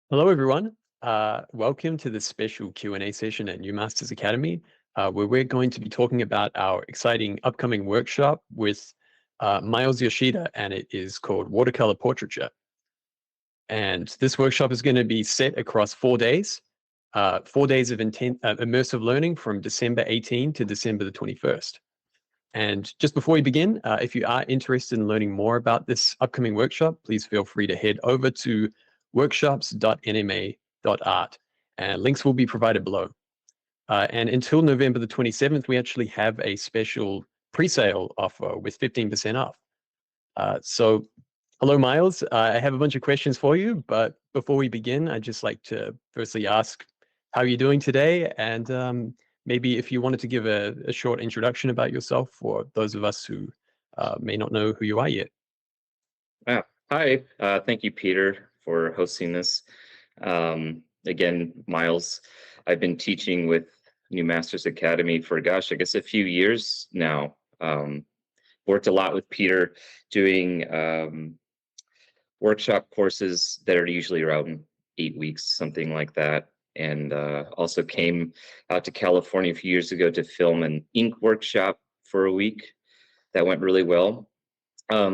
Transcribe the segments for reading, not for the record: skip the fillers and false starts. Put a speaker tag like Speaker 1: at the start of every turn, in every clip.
Speaker 1: Hello, everyone. Welcome to this special Q&A session at New Masters Academy, where we're going to be talking about our exciting upcoming workshop with Miles Yoshida, and it is called Watercolor Portraiture. And this workshop is going to be set across 4 days, 4 days of immersive learning from December 18 to December the 21st. And just before we begin, if you are interested in learning more about this upcoming workshop, please feel free to head over to workshops.nma.art, and links will be provided below. And until November the 27th, we actually have a special pre-sale offer with 15% off. So hello, Miles. I have a bunch of questions for you, but before we begin, I'd just like to firstly ask how you're doing today, and maybe if you wanted to give a short introduction about yourself for those of us who may not know who you are yet.
Speaker 2: Hi, thank you, Peter, for hosting this. Again, Miles, I've been teaching with New Masters Academy for, gosh, I guess a few years now. Worked a lot with Peter doing workshop courses that are usually around 8 weeks, something like that. And also came out to California a few years ago to film an ink workshop for a week. That went really well.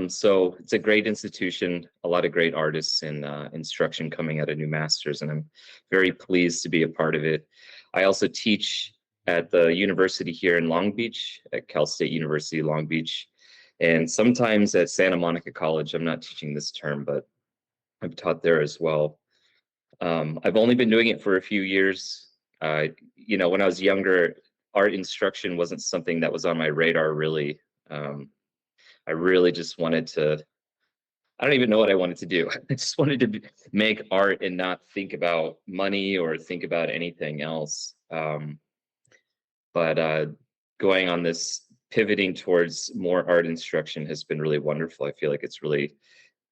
Speaker 2: So it's a great institution, a lot of great artists and instruction coming out of New Masters, and I'm very pleased to be a part of it. I also teach at the university here in Long Beach, at Cal State University, Long Beach, and sometimes at Santa Monica College. I'm not teaching this term, but I've taught there as well. I've only been doing it for a few years. When I was younger, art instruction wasn't something that was on my radar, really. I really just wanted to, I don't even know what I wanted to do. I just wanted to make art and not think about money or think about anything else. But going on this pivoting towards more art instruction has been really wonderful. I feel like it's really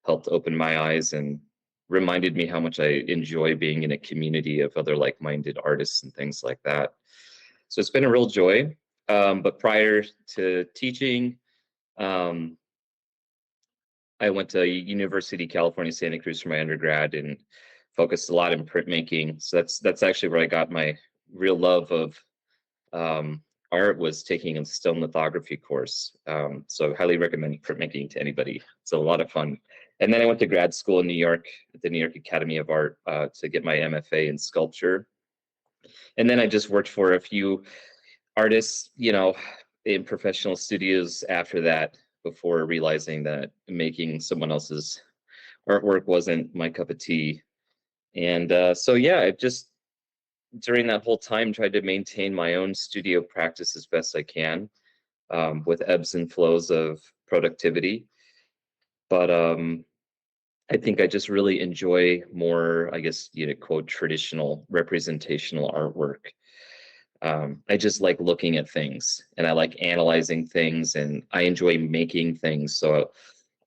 Speaker 2: helped open my eyes and reminded me how much I enjoy being in a community of other like-minded artists and things like that. So it's been a real joy. But prior to teaching, I went to University of California, Santa Cruz for my undergrad and focused a lot in printmaking. So that's actually where I got my real love of art, was taking a stone lithography course. So highly recommend printmaking to anybody. It's a lot of fun. And then I went to grad school in New York at the New York Academy of Art to get my MFA in sculpture. And then I just worked for a few artists, in professional studios after that, before realizing that making someone else's artwork wasn't my cup of tea. And so, yeah, I've just, during that whole time, tried to maintain my own studio practice as best I can, with ebbs and flows of productivity. But I think I just really enjoy more, I guess, quote, traditional representational artwork. I just like looking at things, and I like analyzing things, and I enjoy making things. So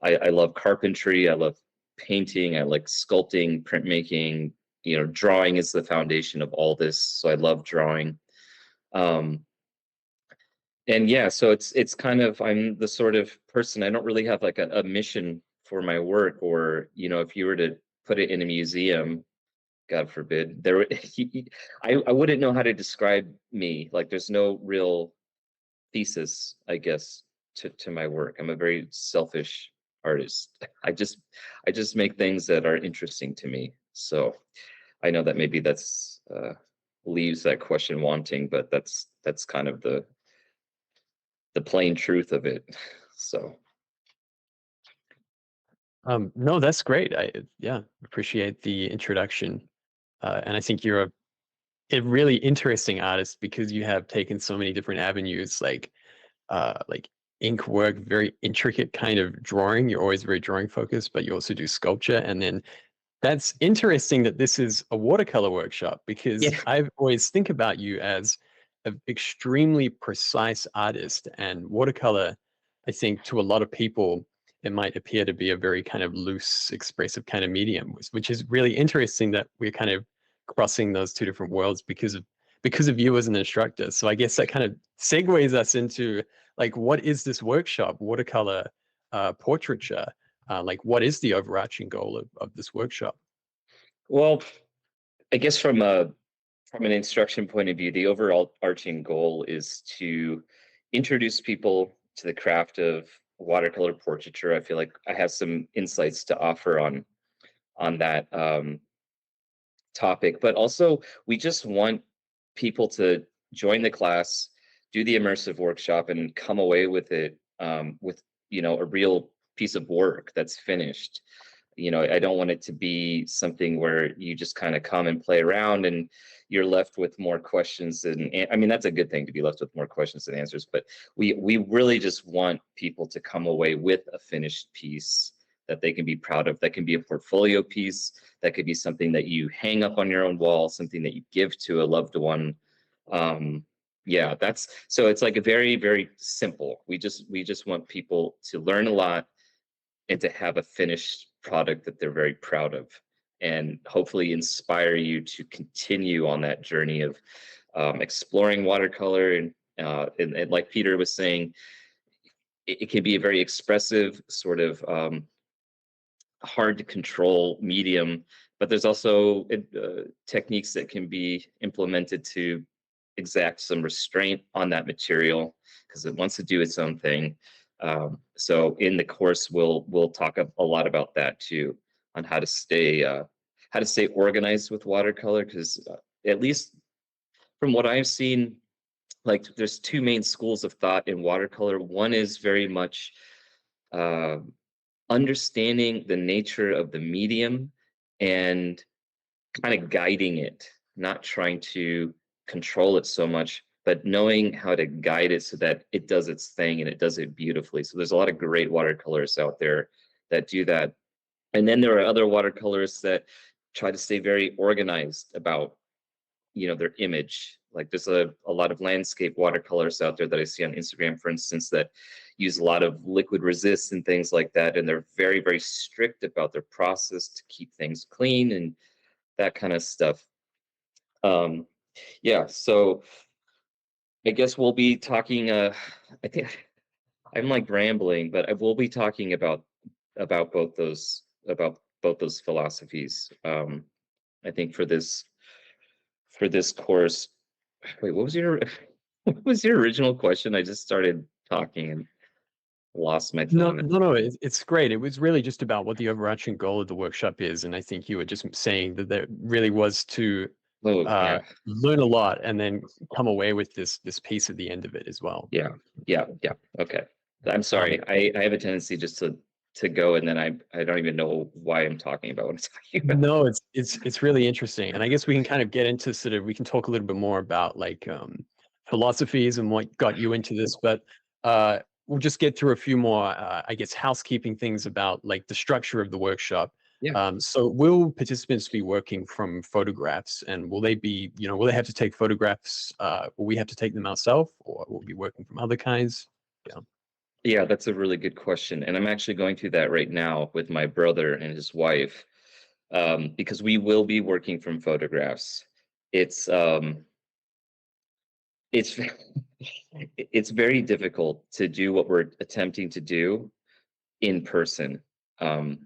Speaker 2: I love carpentry, I love painting, I like sculpting, printmaking. Drawing is the foundation of all this, so I love drawing. And yeah, so it's kind of, I'm the sort of person, I don't really have like a mission for my work, or if you were to put it in a museum, God forbid, I wouldn't know how to describe me. Like, there's no real thesis, I guess, to my work. I'm a very selfish artist. I just make things that are interesting to me. So I know that maybe that's leaves that question wanting, but that's kind of the plain truth of it. So
Speaker 1: No, that's great. Yeah, appreciate the introduction. And I think you're a really interesting artist because you have taken so many different avenues, like ink work, very intricate kind of drawing. You're always very drawing focused, but you also do sculpture. And then that's interesting that this is a watercolor workshop, because
Speaker 2: yeah.
Speaker 1: I always think about you as an extremely precise artist, and watercolor, I think to a lot of people, it might appear to be a very kind of loose, expressive kind of medium, which is really interesting that we're kind of crossing those two different worlds because of you as an instructor. So I guess that kind of segues us into, like, what is this workshop, watercolor portraiture? Like, what is the overarching goal of this workshop?
Speaker 2: Well, I guess from an instruction point of view, the overall arching goal is to introduce people to the craft of watercolor portraiture. I feel like I have some insights to offer on that topic, but also we just want people to join the class, do the immersive workshop, and come away with it with a real piece of work that's finished. I don't want it to be something where you just kind of come and play around and you're left with more questions. And I mean, that's a good thing, to be left with more questions than answers, but we really just want people to come away with a finished piece that they can be proud of. That can be a portfolio piece. That could be something that you hang up on your own wall, something that you give to a loved one. Yeah, so it's like a very, very simple. We just want people to learn a lot and to have a finished product that they're very proud of, and hopefully inspire you to continue on that journey of exploring watercolor. And like Peter was saying, it can be a very expressive, sort of hard to control medium, but there's also techniques that can be implemented to exact some restraint on that material because it wants to do its own thing. So in the course, we'll talk a lot about that too, on how to stay organized with watercolor. Because at least from what I've seen, like there's two main schools of thought in watercolor. One is very much understanding the nature of the medium and kind of guiding it, not trying to control it so much, but knowing how to guide it so that it does its thing and it does it beautifully. So there's a lot of great watercolors out there that do that. And then there are other watercolors that try to stay very organized about their image. Like there's a lot of landscape watercolors out there that I see on Instagram, for instance, that use a lot of liquid resist and things like that, and they're very, very strict about their process to keep things clean and that kind of stuff. Yeah, so I guess we'll be talking I think I'm like rambling, but we'll be talking about both those philosophies. I think for this course. Wait, what was your what was your original question? I just started talking and lost my
Speaker 1: No,
Speaker 2: thought.
Speaker 1: no, no, it's great. It was really just about what the overarching goal of the workshop is, and I think you were just saying that there really was to
Speaker 2: Oh yeah,
Speaker 1: learn a lot and then come away with this piece at the end of it as well.
Speaker 2: yeah, yeah, yeah. Okay, I'm
Speaker 1: Um,
Speaker 2: sorry. I have a tendency just to go and then I don't even know why I'm talking about what I'm talking about.
Speaker 1: No, it's really interesting, and I guess we can kind of get into we can talk a little bit more about like philosophies and what got you into this, but we'll just get through a few more, I guess, housekeeping things about like the structure of the workshop.
Speaker 2: Yeah.
Speaker 1: So will participants be working from photographs, and will they be, will they have to take photographs? Will we have to take them ourselves, or will we be working from other kinds? Yeah.
Speaker 2: Yeah, that's a really good question. And I'm actually going through that right now with my brother and his wife, because we will be working from photographs. It's it's it's very difficult to do what we're attempting to do in person. Um,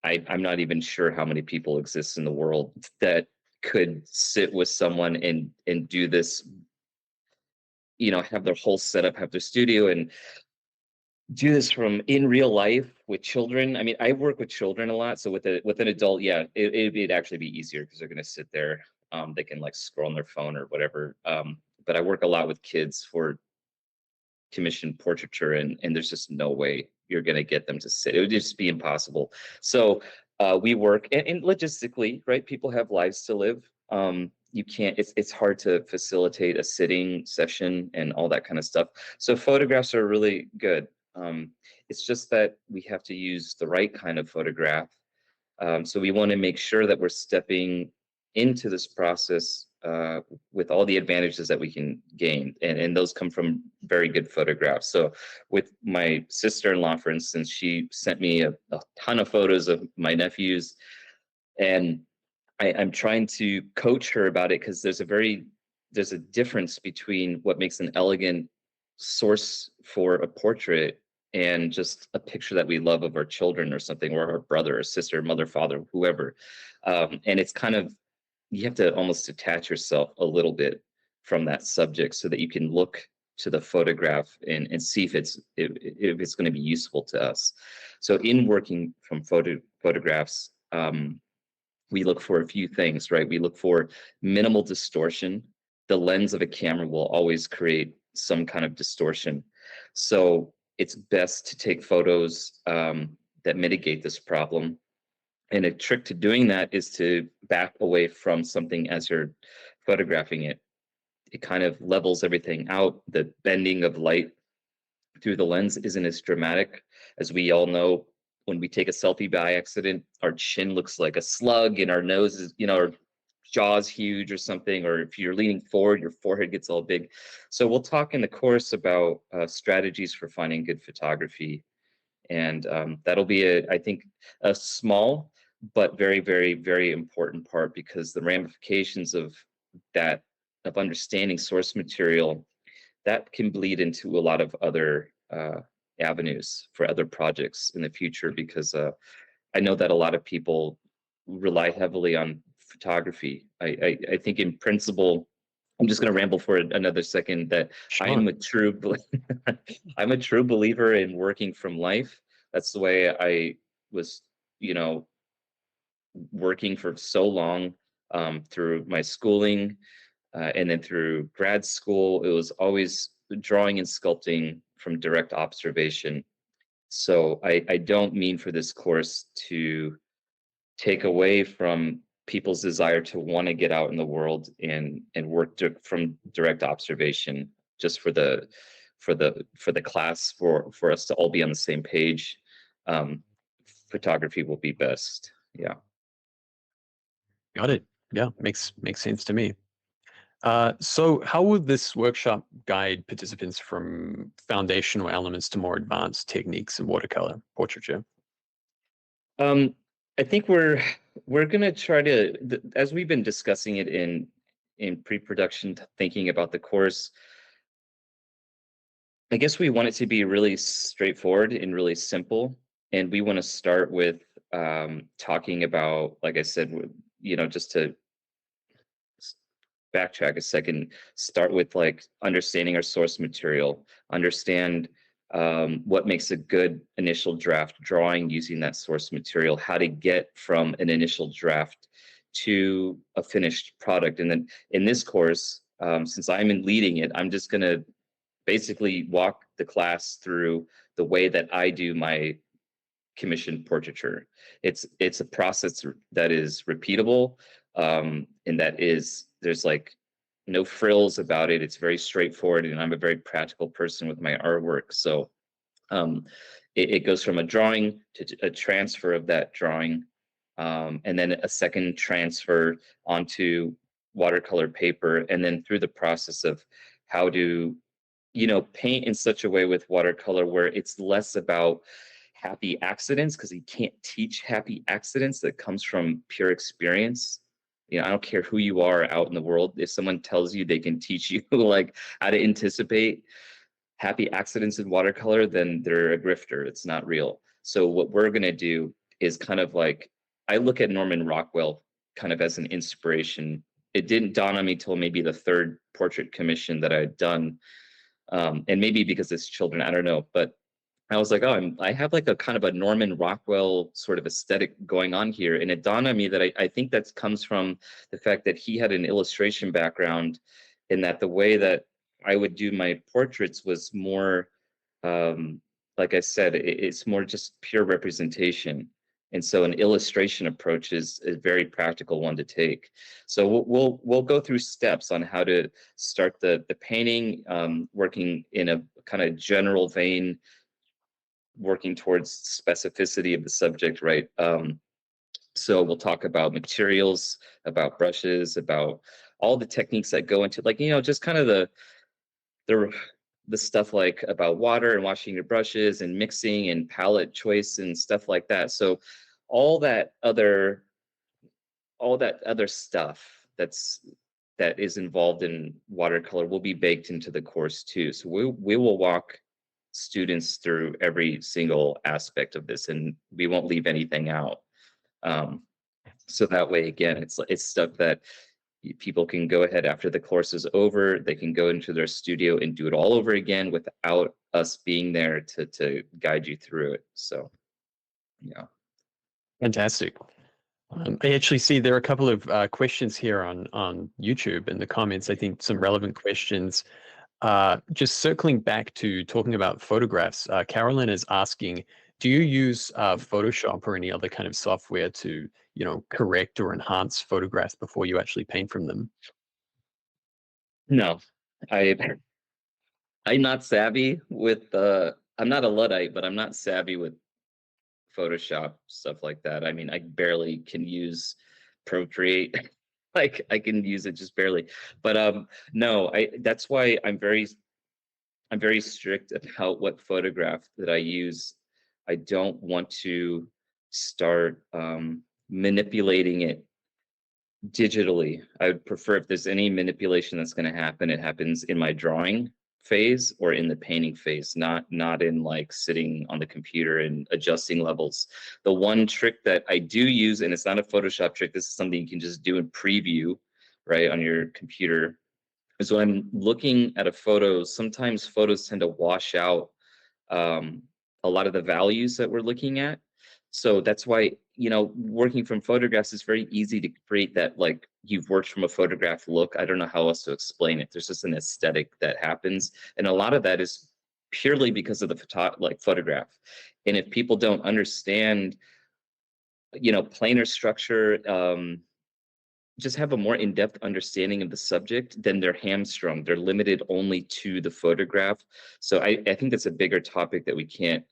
Speaker 2: I'm not even sure how many people exist in the world that could sit with someone and do this, have their whole setup, have their studio, and do this from in real life with children. I mean, I work with children a lot, so with an adult, yeah, it'd actually be easier because they're going to sit there. They can like scroll on their phone or whatever. But I work a lot with kids for commissioned portraiture, and there's just no way you're going to get them to sit. It would just be impossible. So we work, and logistically, right? People have lives to live. You can't. It's hard to facilitate a sitting session and all that kind of stuff. So photographs are really good. It's just that we have to use the right kind of photograph. So we want to make sure that we're stepping into this process with all the advantages that we can gain. And those come from very good photographs. So with my sister-in-law, for instance, she sent me a ton of photos of my nephews. And I'm trying to coach her about it because there's a difference between what makes an elegant source for a portrait and just a picture that we love of our children or something, or our brother or sister, mother, father, whoever. And it's kind of you have to almost detach yourself a little bit from that subject so that you can look to the photograph and see if it's going to be useful to us. So in working from photographs, we look for a few things, right? We look for minimal distortion. The lens of a camera will always create some kind of distortion. So it's best to take photos that mitigate this problem. And a trick to doing that is to back away from something as you're photographing it. It kind of levels everything out. The bending of light through the lens isn't as dramatic. As we all know, when we take a selfie by accident, our chin looks like a slug and our nose is, our jaw's huge or something, or if you're leaning forward, your forehead gets all big. So we'll talk in the course about strategies for finding good photography. And that'll be, I think, a small but very, very, very important part, because the ramifications of that, of understanding source material, that can bleed into a lot of other avenues for other projects in the future, because I know that a lot of people rely heavily on photography. I think in principle, I'm just going to ramble for another second, that I
Speaker 1: Sure.
Speaker 2: am a true I'm a true believer in working from life. That's the way I was, working for so long, through my schooling, and then through grad school. It was always drawing and sculpting from direct observation. So I don't mean for this course to take away from people's desire to want to get out in the world and work from direct observation, just for the class, for us to all be on the same page. um, Photography will be best. Yeah.
Speaker 1: Got it. Yeah, makes sense to me. So how will this workshop guide participants from foundational elements to more advanced techniques in watercolor portraiture?
Speaker 2: um, I think we're gonna try to, as we've been discussing it in pre-production, thinking about the course, I guess we want it to be really straightforward and really simple. And we want to start with talking about, like I said, just to backtrack a second, start with like understanding our source material, understand what makes a good initial draft drawing using that source material, how to get from an initial draft to a finished product. And then in this course, since I'm in leading it, I'm just going to basically walk the class through the way that I do my commissioned portraiture. It's a process that is repeatable, and that is, there's like no frills about it. It's very straightforward, and I'm a very practical person with my artwork. So um, it goes from a drawing to a transfer of that drawing, and then a second transfer onto watercolor paper, and then through the process of how to paint in such a way with watercolor where it's less about happy accidents, because you can't teach happy accidents. That comes from pure experience. I don't care who you are out in the world. If someone tells you they can teach you like how to anticipate happy accidents in watercolor, then they're a grifter. It's not real. So what we're going to do is kind of like, I look at Norman Rockwell kind of as an inspiration. It didn't dawn on me till maybe the third portrait commission that I'd done, and maybe because it's children, I don't know. But I was like, oh, I have like a kind of a Norman Rockwell sort of aesthetic going on here. And it dawned on me that I think that comes from the fact that he had an illustration background, in that the way that I would do my portraits was more, like I said, it's more just pure representation. And so an illustration approach is a very practical one to take. So we'll go through steps on how to start the painting, working in a kind of general vein, working towards specificity of the subject, right? So we'll talk about materials, about brushes, about all the techniques that go into, like, just kind of the the stuff like about water and washing your brushes and mixing and palette choice and stuff like that. So all that other stuff that is involved in watercolor will be baked into the course too. So we will walk students through every single aspect of this, and we won't leave anything out. Um, So that way, again, it's stuff that people can go ahead after the course is over. They can go into their studio and do it all over again without us being there to guide you through it. So, yeah.
Speaker 1: Fantastic. I actually see there are a couple of questions here on YouTube in the comments. I think some relevant questions. Just circling back to talking about photographs, Carolyn is asking, do you use Photoshop or any other kind of software to, correct or enhance photographs before you actually paint from them?
Speaker 2: No, I I'm not savvy with I'm not a Luddite, but I'm not savvy with Photoshop, stuff like that. I mean, I barely can use Procreate. Like I can use it just barely. But no, I that's why I'm very strict about what photograph that I use. I don't want to start manipulating it digitally. I would prefer if there's any manipulation that's going to happen, it happens in my drawing phase or in the painting phase, not in like sitting on the computer and adjusting levels. The one trick that I do use, and it's not a Photoshop trick, this is something you can just do in preview, right, on your computer, is when I'm looking at a photo, sometimes photos tend to wash out a lot of the values that we're looking at. So that's why, working from photographs is very easy to create that, like, you've worked from a photograph look. I don't know how else to explain it. There's just an aesthetic that happens. And a lot of that is purely because of the photograph. And if people don't understand, planar structure, just have a more in-depth understanding of the subject, then they're hamstrung. They're limited only to the photograph. So I think that's a bigger topic that we can't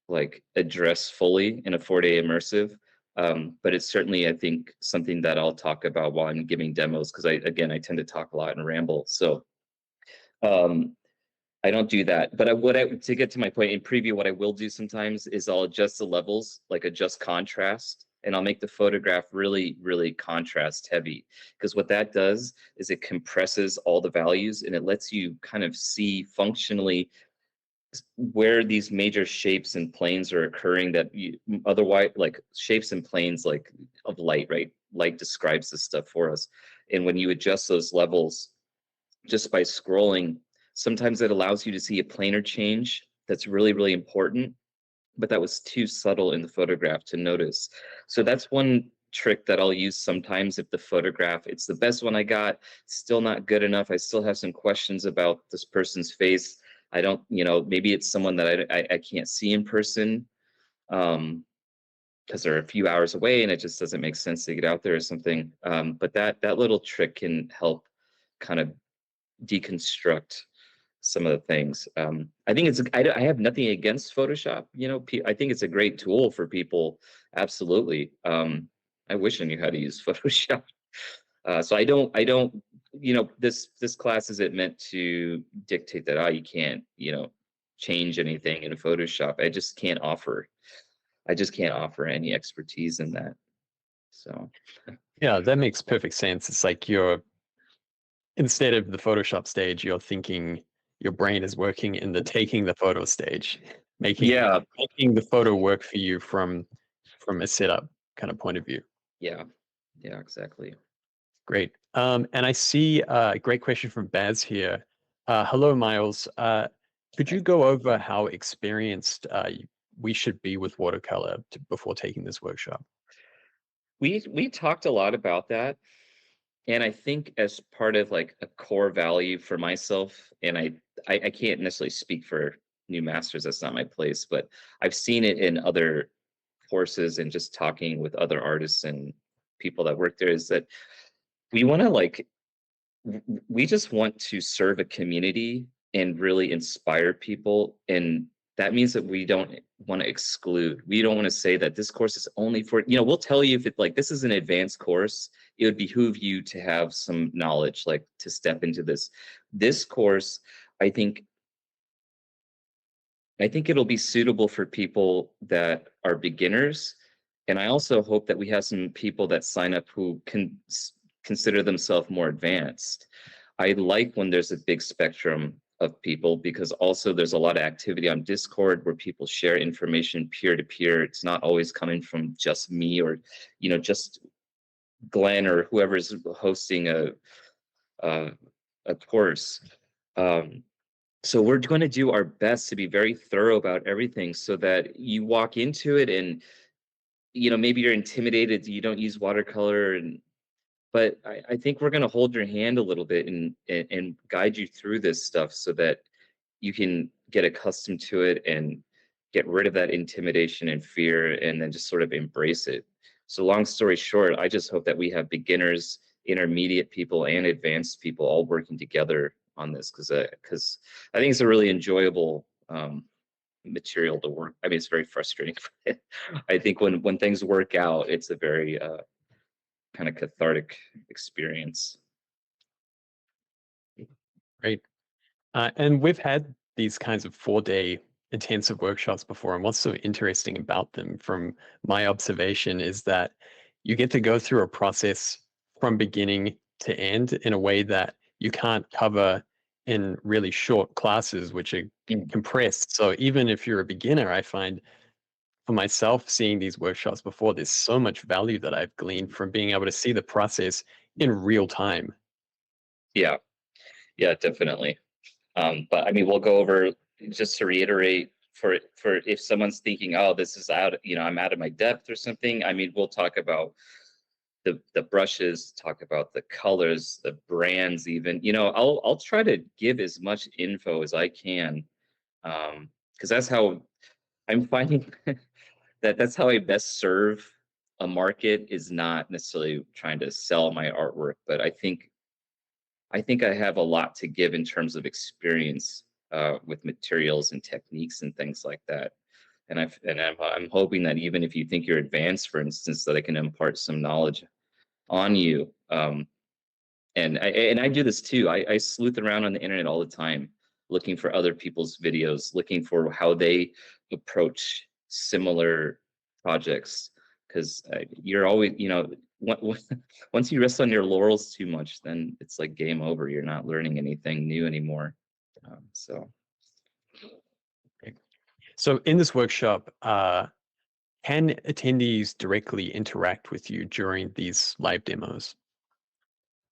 Speaker 2: like address fully in a 4-day immersive. But it's certainly, I think, something that I'll talk about while I'm giving demos, because I tend to talk a lot and ramble. So um, I don't do that. But to get to my point in preview, what I will do sometimes is I'll adjust the levels, like adjust contrast, and I'll make the photograph really, really contrast heavy. Because what that does is it compresses all the values and it lets you kind of see functionally where these major shapes and planes are occurring that you otherwise, like shapes and planes like of light, right? Light describes this stuff for us. And when you adjust those levels just by scrolling, sometimes it allows you to see a planar change that's really, really important, but that was too subtle in the photograph to notice. So that's one trick that I'll use sometimes if the photograph, it's the best one I got, still not good enough. I still have some questions about this person's face. I don't, maybe it's someone that I can't see in person because they're a few hours away and it just doesn't make sense to get out there or something. But that little trick can help kind of deconstruct some of the things. I think I have nothing against Photoshop. I think it's a great tool for people. Absolutely. I wish I knew how to use Photoshop. So I don't, this class isn't meant to dictate that, you can't, change anything in Photoshop. I just can't offer any expertise in that. So.
Speaker 1: Yeah, that makes perfect sense. It's like instead of the Photoshop stage, you're thinking your brain is working in the taking the photo stage, making the photo work for you from a setup kind of point of view.
Speaker 2: Yeah, exactly.
Speaker 1: Great. And I see a great question from Baz here. Hello, Miles. Could you go over how experienced we should be with watercolor before taking this workshop?
Speaker 2: We talked a lot about that. And I think as part of like a core value for myself, and I can't necessarily speak for new masters, that's not my place, but I've seen it in other courses and just talking with other artists and people that work there, is that we want to we just want to serve a community and really inspire people. And that means that we don't want to exclude. We don't want to say that this course is only for, we'll tell you if it like this is an advanced course, it would behoove you to have some knowledge, like to step into this course. I think it'll be suitable for people that are beginners. And I also hope that we have some people that sign up who can consider themselves more advanced. I like when there's a big spectrum of people, because also there's a lot of activity on Discord where people share information peer to peer. It's not always coming from just me or, just Glenn or whoever's hosting a, a course. So we're going to do our best to be very thorough about everything so that you walk into it and, maybe you're intimidated, you don't use watercolor, but I think we're going to hold your hand a little bit and guide you through this stuff so that you can get accustomed to it and get rid of that intimidation and fear and then just sort of embrace it. So long story short, I just hope that we have beginners, intermediate people, and advanced people all working together on this, because I think it's a really enjoyable material to work. I mean, it's very frustrating. I think when things work out, it's a very kind of cathartic experience.
Speaker 1: Great. And we've had these kinds of 4-day intensive workshops before. And what's so interesting about them, from my observation, is that you get to go through a process from beginning to end in a way that you can't cover in really short classes, which are compressed. So even if you're a beginner, I find for myself, seeing these workshops before, there's so much value that I've gleaned from being able to see the process in real time.
Speaker 2: Yeah, definitely. But I mean, we'll go over, just to reiterate, for if someone's thinking, oh, this is out, I'm out of my depth or something. I mean, we'll talk about the brushes, talk about the colors, the brands, even. I'll try to give as much info as I can, because that's how I'm finding that's how I best serve a market, is not necessarily trying to sell my artwork, but I think I have a lot to give in terms of experience with materials and techniques and things like that. And I'm hoping that even if you think you're advanced, for instance, that I can impart some knowledge on you. And I do this too. I sleuth around on the internet all the time, looking for other people's videos, looking for how they approach similar projects, because you're always, once you rest on your laurels too much, then it's like game over. You're not learning anything new anymore. So
Speaker 1: So in this workshop, can attendees directly interact with you during these live demos?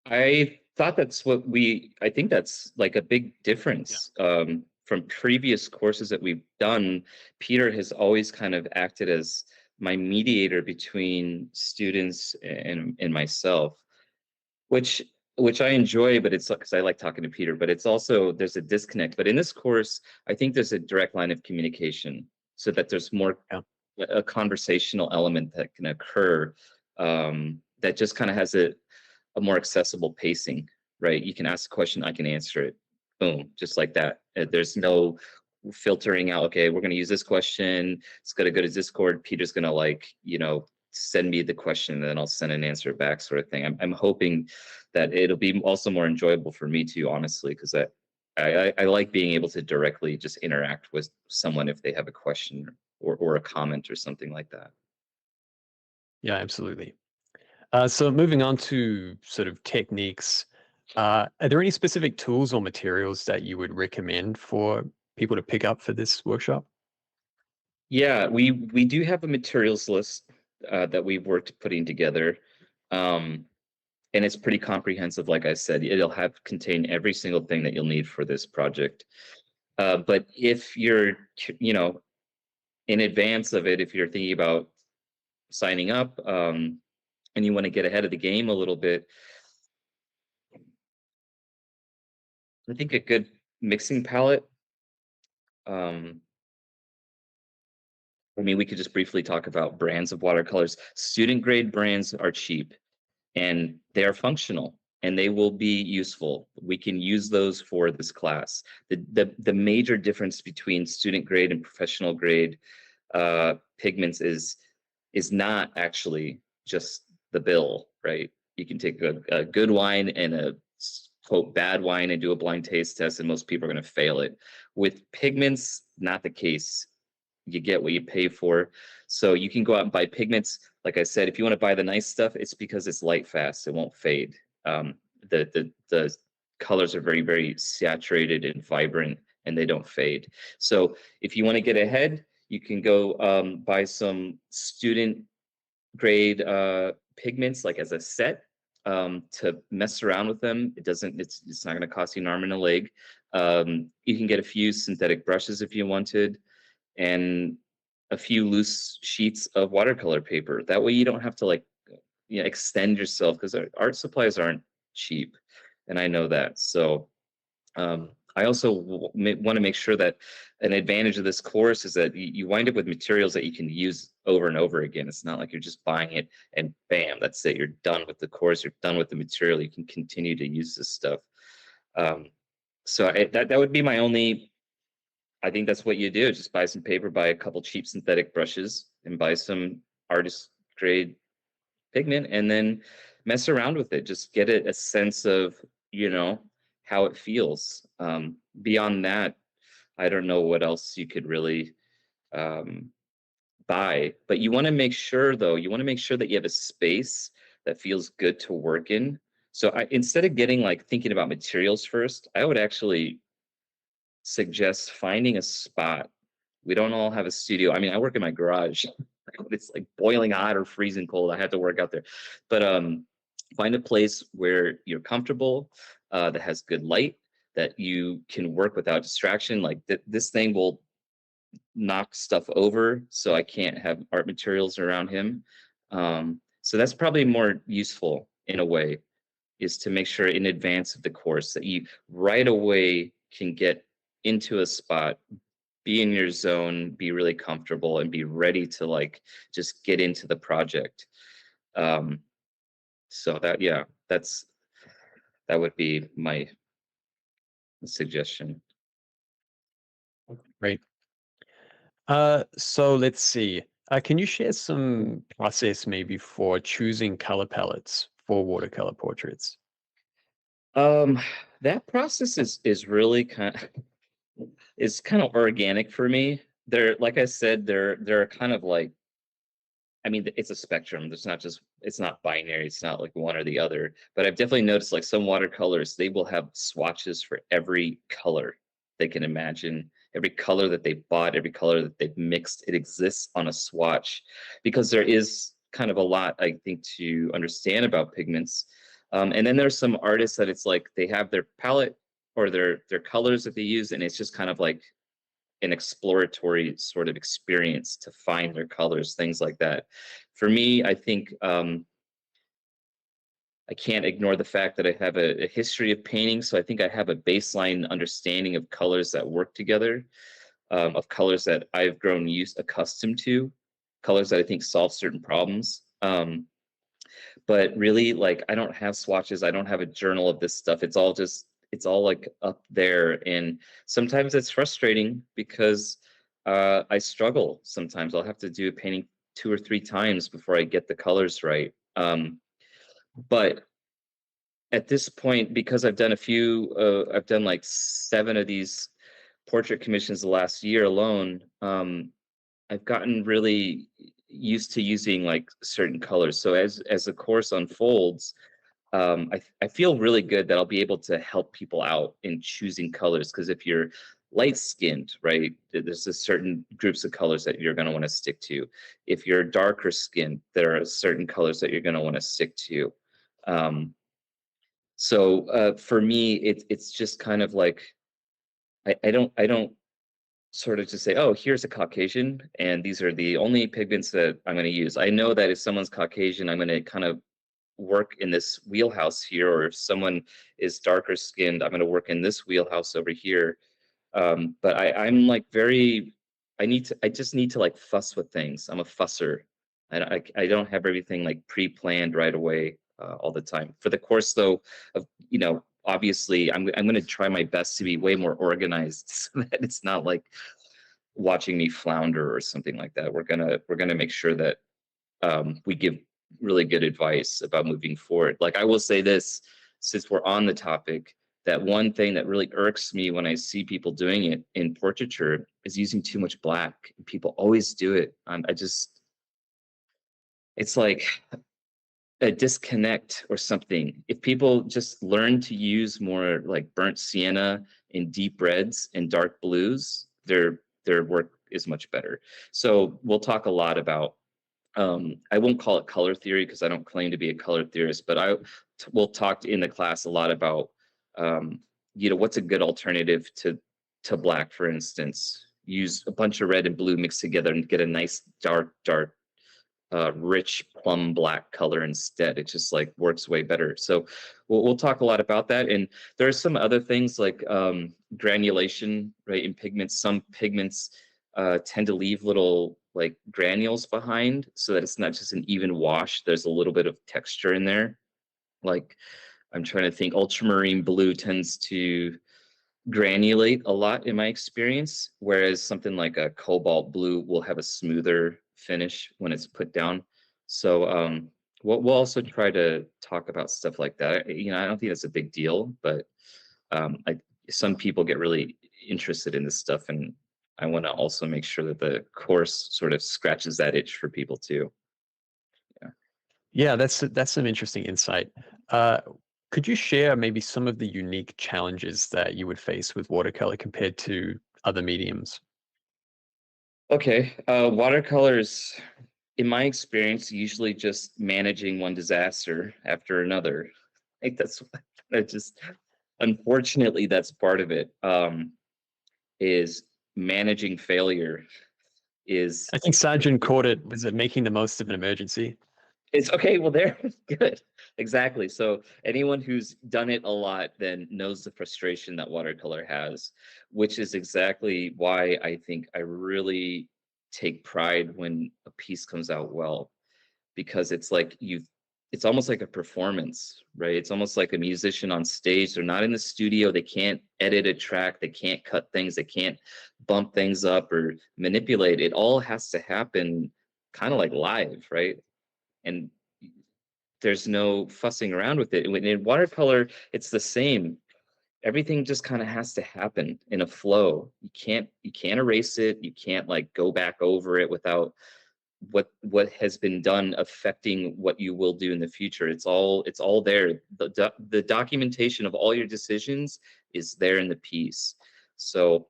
Speaker 2: I thought I think that's like a big difference. From previous courses that we've done, Peter has always kind of acted as my mediator between students and myself, which I enjoy, but it's because I like talking to Peter, but it's also, there's a disconnect. But in this course, I think there's a direct line of communication, so that there's more a conversational element that can occur, that just kind of has a more accessible pacing, right? You can ask a question, I can answer it, boom, just like that. There's no filtering out, okay, we're going to use this question, it's going to go to Discord, Peter's going to send me the question and then I'll send an answer back, sort of thing. I'm hoping that it'll be also more enjoyable for me too, honestly, because I like being able to directly just interact with someone if they have a question or a comment or something like that.
Speaker 1: Yeah, absolutely. So moving on to sort of techniques, are there any specific tools or materials that you would recommend for people to pick up for this workshop?
Speaker 2: Yeah, we do have a materials list that we've worked putting together. And it's pretty comprehensive. Like I said, it'll contain every single thing that you'll need for this project. But if you're, in advance of it, if you're thinking about signing up, and you want to get ahead of the game a little bit, I think a good mixing palette. I mean, we could just briefly talk about brands of watercolors. Student grade brands are cheap and they are functional and they will be useful. We can use those for this class. The major difference between student grade and professional grade pigments is not actually just the bill, right? You can take a good wine and a quote bad wine and do a blind taste test, and most people are going to fail it. With pigments, not the case. You get what you pay for. So you can go out and buy pigments. Like I said, if you want to buy the nice stuff, it's because it's light fast. It won't fade. The colors are very, very saturated and vibrant, and they don't fade. So if you want to get ahead, you can go buy some student grade pigments like as a set to mess around with them. It's not going to cost you an arm and a leg. You can get a few synthetic brushes if you wanted, and a few loose sheets of watercolor paper. That way you don't have to like extend yourself, because art supplies aren't cheap, and I know that. So I also want to make sure that an advantage of this course is that you wind up with materials that you can use over and over again. It's not like you're just buying it and bam, that's it. You're done with the course. You're done with the material. You can continue to use this stuff. That would be my only. I think that's what you do. Just buy some paper, buy a couple cheap synthetic brushes, and buy some artist grade pigment, and then mess around with it. Just get a sense of, how it feels. Beyond that, I don't know what else you could really buy. But you want to make sure, though, that you have a space that feels good to work in. So instead of getting like thinking about materials first, I would actually suggest finding a spot. We don't all have a studio. I mean, I work in my garage. It's like boiling hot or freezing cold. I have to work out there. But find a place where you're comfortable, that has good light, that you can work without distraction. Like this thing will knock stuff over, so I can't have art materials around him. So that's probably more useful in a way, is to make sure in advance of the course that you right away can get into a spot, be in your zone, be really comfortable, and be ready to like just get into the project. So that would be my suggestion.
Speaker 1: Great. So let's see. Can you share some process maybe for choosing color palettes for watercolor portraits?
Speaker 2: That process is really kind of organic for me. They're, like I said, they're kind of like, I mean, it's a spectrum. It's not binary. It's not like one or the other. But I've definitely noticed like some watercolors, they will have swatches for every color they can imagine, every color that they bought, every color that they've mixed. It exists on a swatch, because there is kind of a lot, I think, to understand about pigments. And then there's some artists that it's like they have their palette or their colors that they use, and it's just kind of like an exploratory sort of experience to find their colors, things like that. For me, I think I can't ignore the fact that I have a history of painting, so I think I have a baseline understanding of colors that work together, of colors that I've grown accustomed to, colors that I think solve certain problems. But really, like, I don't have swatches. I don't have a journal of this stuff. It's all like up there. And sometimes it's frustrating because I struggle. Sometimes I'll have to do a painting 2 or 3 times before I get the colors right. But at this point, because I've done I've done like 7 of these portrait commissions the last year alone, I've gotten really used to using like certain colors. So as the course unfolds, I feel really good that I'll be able to help people out in choosing colors. Because if you're light skinned, right, there's a certain groups of colors that you're going to want to stick to. If you're darker skinned, there are certain colors that you're going to want to stick to. So for me, it's just kind of like I don't sort of just say, oh, here's a Caucasian, and these are the only pigments that I'm going to use. I know that if someone's Caucasian, I'm going to kind of work in this wheelhouse here, or if someone is darker skinned, I'm going to work in this wheelhouse over here. But I'm like I just need to like fuss with things. I'm a fusser. I don't have everything like pre-planned right away all the time. For the course though, of obviously I'm going to try my best to be way more organized so that it's not like watching me flounder or something like that. We're gonna make sure that we give really good advice about moving forward. Like, I will say this, since we're on the topic, that one thing that really irks me when I see people doing it in portraiture is using too much black. People always do it. It's like, a disconnect or something. If people just learn to use more like burnt sienna and deep reds and dark blues, their work is much better. So we'll talk a lot about, I won't call it color theory because I don't claim to be a color theorist, but we'll talk in the class a lot about, what's a good alternative to black, for instance. Use a bunch of red and blue mixed together and get a nice dark rich plum black color instead. It just like works way better. So we'll talk a lot about that. And there are some other things like granulation, right? In pigments, some pigments tend to leave little like granules behind so that it's not just an even wash. There's a little bit of texture in there. Like I'm trying to think, ultramarine blue tends to granulate a lot in my experience, whereas something like a cobalt blue will have a smoother finish when it's put down. So we'll also try to talk about stuff like that. I don't think that's a big deal, but some people get really interested in this stuff, and I want to also make sure that the course sort of scratches that itch for people too.
Speaker 1: Yeah, that's some interesting insight. Could you share maybe some of the unique challenges that you would face with watercolor compared to other mediums?
Speaker 2: Okay, watercolors, in my experience, usually just managing one disaster after another. Like that just, unfortunately, that's part of it. Is managing failure is
Speaker 1: I think Sargent called it, was it making the most of an emergency?
Speaker 2: it's okay. Well, there, good, exactly. So anyone who's done it a lot then knows the frustration that watercolor has, which is exactly why I think I really take pride when a piece comes out well, because it's almost like a performance, right? It's almost like a musician on stage. They're not in the studio. They can't edit a track. They can't cut things. They can't bump things up or manipulate. It all has to happen kind of like live, right? And there's no fussing around with it. In watercolor, it's the same. Everything just kind of has to happen in a flow. You can't erase it. You can't like go back over it without what has been done affecting what you will do in the future. It's all there. The documentation of all your decisions is there in the piece. So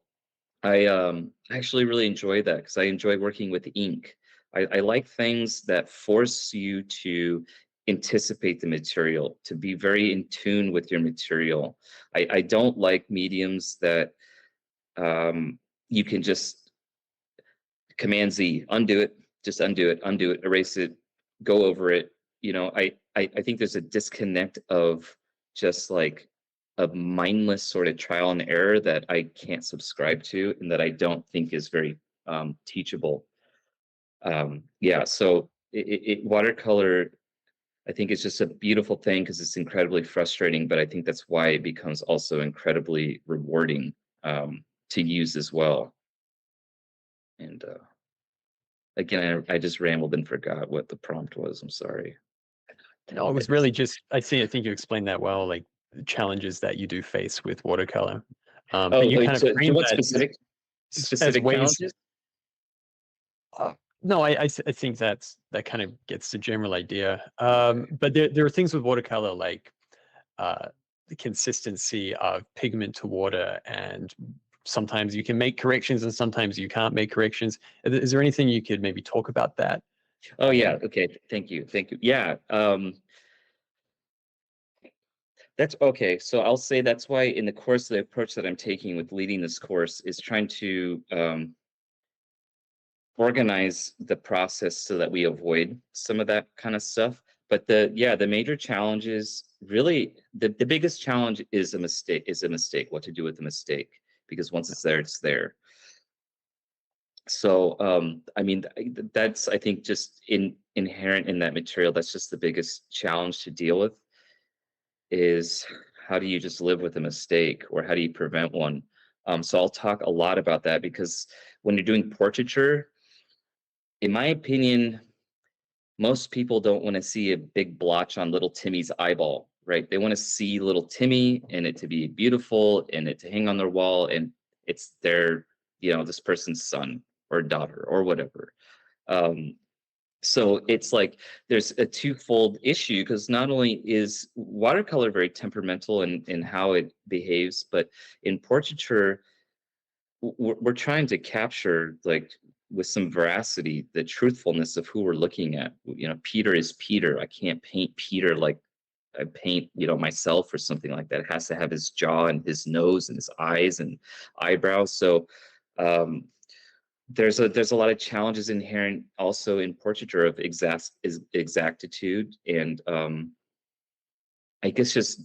Speaker 2: I actually really enjoy that because I enjoy working with ink. I like things that force you to anticipate the material, to be very in tune with your material. I don't like mediums that you can just Command Z, undo it, just undo it, erase it, go over it. I think there's a disconnect of just like a mindless sort of trial and error that I can't subscribe to and that I don't think is very teachable. Yeah, so watercolor, I think it's just a beautiful thing because it's incredibly frustrating, but I think that's why it becomes also incredibly rewarding to use as well. And again, I just rambled and forgot what the prompt was. I'm sorry.
Speaker 1: No, it was really just, I think you explained that well, like the challenges that you do face with watercolor.
Speaker 2: Oh,
Speaker 1: And you kind of
Speaker 2: so do you
Speaker 1: framed
Speaker 2: want
Speaker 1: that as
Speaker 2: specific
Speaker 1: ways.
Speaker 2: challenges?
Speaker 1: No, I think that kind of gets the general idea. But there are things with watercolor like the consistency of pigment to water, and sometimes you can make corrections and sometimes you can't make corrections. Is there anything you could maybe talk about that?
Speaker 2: Oh yeah. Okay. Thank you. Thank you. Yeah. That's okay. So I'll say that's why in the course, the approach that I'm taking with leading this course is trying to organize the process so that we avoid some of that kind of stuff. But the major challenge is really the biggest challenge is a mistake, what to do with the mistake, because once it's there, it's there. So I mean, that's, I think, just inherent in that material. That's just the biggest challenge to deal with, is how do you just live with a mistake, or how do you prevent one? So I'll talk a lot about that, because when you're doing portraiture, in my opinion, most people don't want to see a big blotch on little Timmy's eyeball, right? They want to see little Timmy and it to be beautiful and it to hang on their wall, and it's their, this person's son or daughter or whatever. So it's like there's a twofold issue, because not only is watercolor very temperamental in how it behaves, but in portraiture, we're trying to capture, like, with some veracity, the truthfulness of who we're looking at. You know, Peter is Peter. I can't paint Peter like I paint, myself or something like that. It has to have his jaw and his nose and his eyes and eyebrows. So um, there's a lot of challenges inherent also in portraiture of exactitude, and I guess just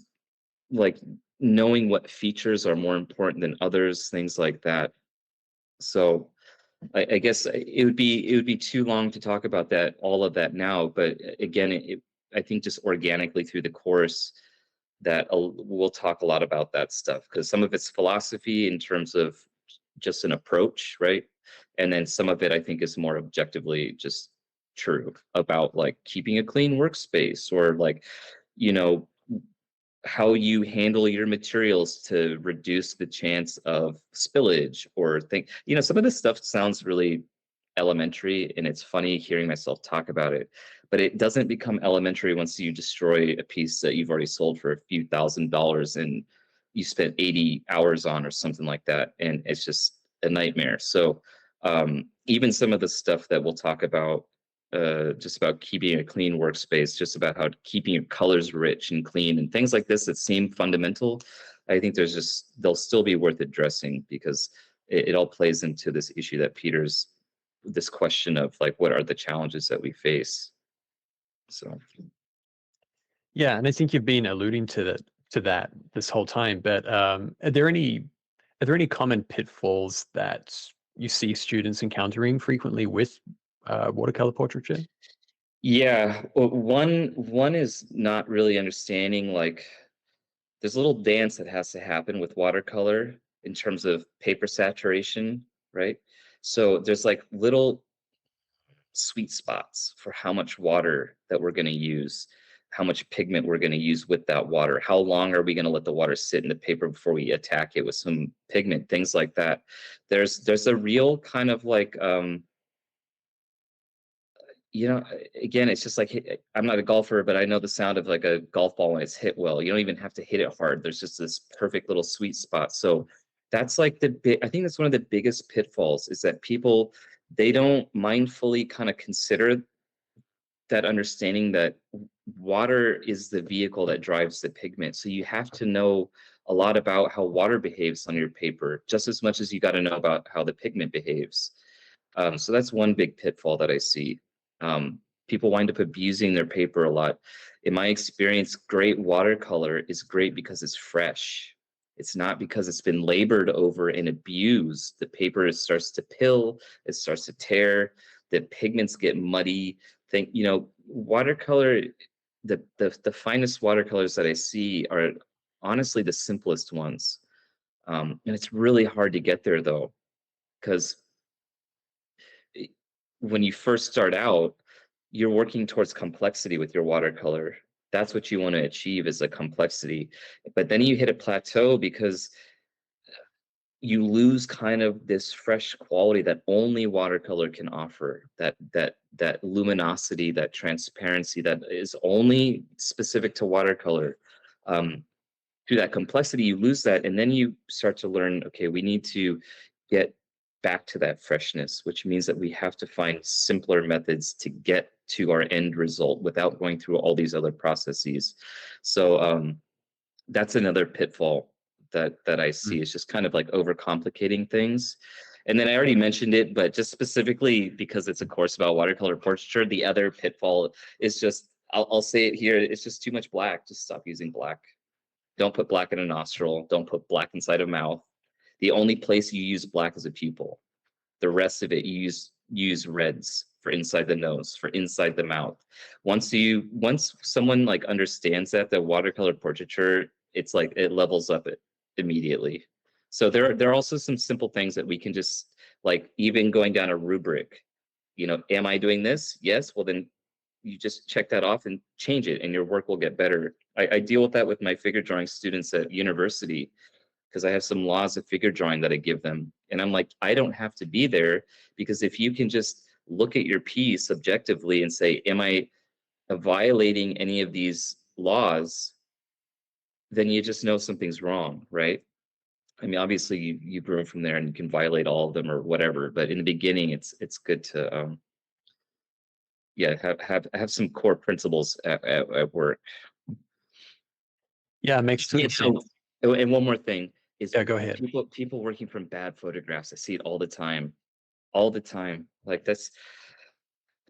Speaker 2: like knowing what features are more important than others, things like that. So I guess it would be too long to talk about that, all of that now. But again, I think just organically through the course that we'll talk a lot about that stuff, because some of it's philosophy in terms of just an approach, right? And then some of it I think is more objectively just true about like keeping a clean workspace, or like, you know, how you handle your materials to reduce the chance of spillage, or think, some of this stuff sounds really elementary, and it's funny hearing myself talk about it, but it doesn't become elementary once you destroy a piece that you've already sold for a few $1,000s and you spent 80 hours on or something like that, and it's just a nightmare. So even some of the stuff that we'll talk about, just about keeping a clean workspace, just about how keeping your colors rich and clean and things like this that seem fundamental, I think they'll still be worth addressing, because it all plays into this issue that Peter's, this question of like, what are the challenges that we face? So
Speaker 1: Yeah, and I think you've been alluding to that this whole time. But are there any common pitfalls that you see students encountering frequently with watercolor portraiture?
Speaker 2: yeah, well, one is not really understanding, like, there's a little dance that has to happen with watercolor in terms of paper saturation, right? So there's like little sweet spots for how much water that we're going to use, how much pigment we're going to use with that water, how long are we going to let the water sit in the paper before we attack it with some pigment, things like that. There's a real kind of like again, it's just like, I'm not a golfer, but I know the sound of like a golf ball when it's hit well. You don't even have to hit it hard. There's just this perfect little sweet spot. So that's like I think that's one of the biggest pitfalls, is that people, they don't mindfully kind of consider that understanding that water is the vehicle that drives the pigment. So you have to know a lot about how water behaves on your paper, just as much as you got to know about how the pigment behaves. So that's one big pitfall that I see. People wind up abusing their paper a lot. In my experience, great watercolor is great because it's fresh. It's not because it's been labored over and abused. The paper starts to pill, it starts to tear, the pigments get muddy. Watercolor, the finest watercolors that I see are honestly the simplest ones. And it's really hard to get there though, because when you first start out, you're working towards complexity with your watercolor. That's what you want to achieve, is a complexity. But then you hit a plateau because you lose kind of this fresh quality that only watercolor can offer, that luminosity, that transparency that is only specific to watercolor. Through that complexity, you lose that, and then you start to learn, okay, we need to get back to that freshness, which means that we have to find simpler methods to get to our end result without going through all these other processes. So that's another pitfall that I see, is just kind of like overcomplicating things. And then I already mentioned it, but just specifically because it's a course about watercolor portraiture, the other pitfall is just, I'll say it here, it's just too much black. Just stop using black. Don't put black in a nostril. Don't put black inside a mouth. The only place you use black is a pupil. The rest of it, you use reds for inside the nose, for inside the mouth. Once someone like understands that watercolor portraiture, it's like it levels up it immediately. So there are also some simple things that we can just, like, even going down a rubric. Am I doing this? Yes. Well, then you just check that off and change it, and your work will get better. I deal with that with my figure drawing students at university, because I have some laws of figure drawing that I give them. And I'm like, I don't have to be there, because if you can just look at your piece objectively and say, am I violating any of these laws? Then you just know something's wrong, right? I mean, obviously you grow from there and you can violate all of them or whatever, but in the beginning, it's good to yeah, have some core principles at work.
Speaker 1: Yeah, it makes
Speaker 2: You
Speaker 1: total
Speaker 2: know,
Speaker 1: sense.
Speaker 2: and one more thing is
Speaker 1: Yeah, go ahead.
Speaker 2: people working from bad photographs. I see it all the time, all the time. Like that's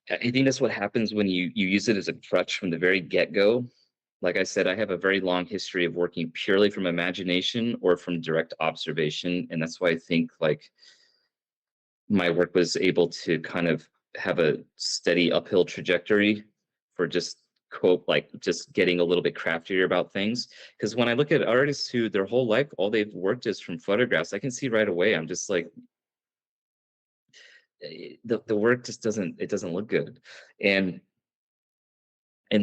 Speaker 2: I think that's what happens when you use it as a crutch from the very get-go. Like I said, I have a very long history of working purely from imagination or from direct observation, and that's why I think like my work was able to kind of have a steady uphill trajectory for just quote like just getting a little bit craftier about things. Because when I look at artists who their whole life all they've worked is from photographs, I can see right away. I'm just like the work just doesn't look good, and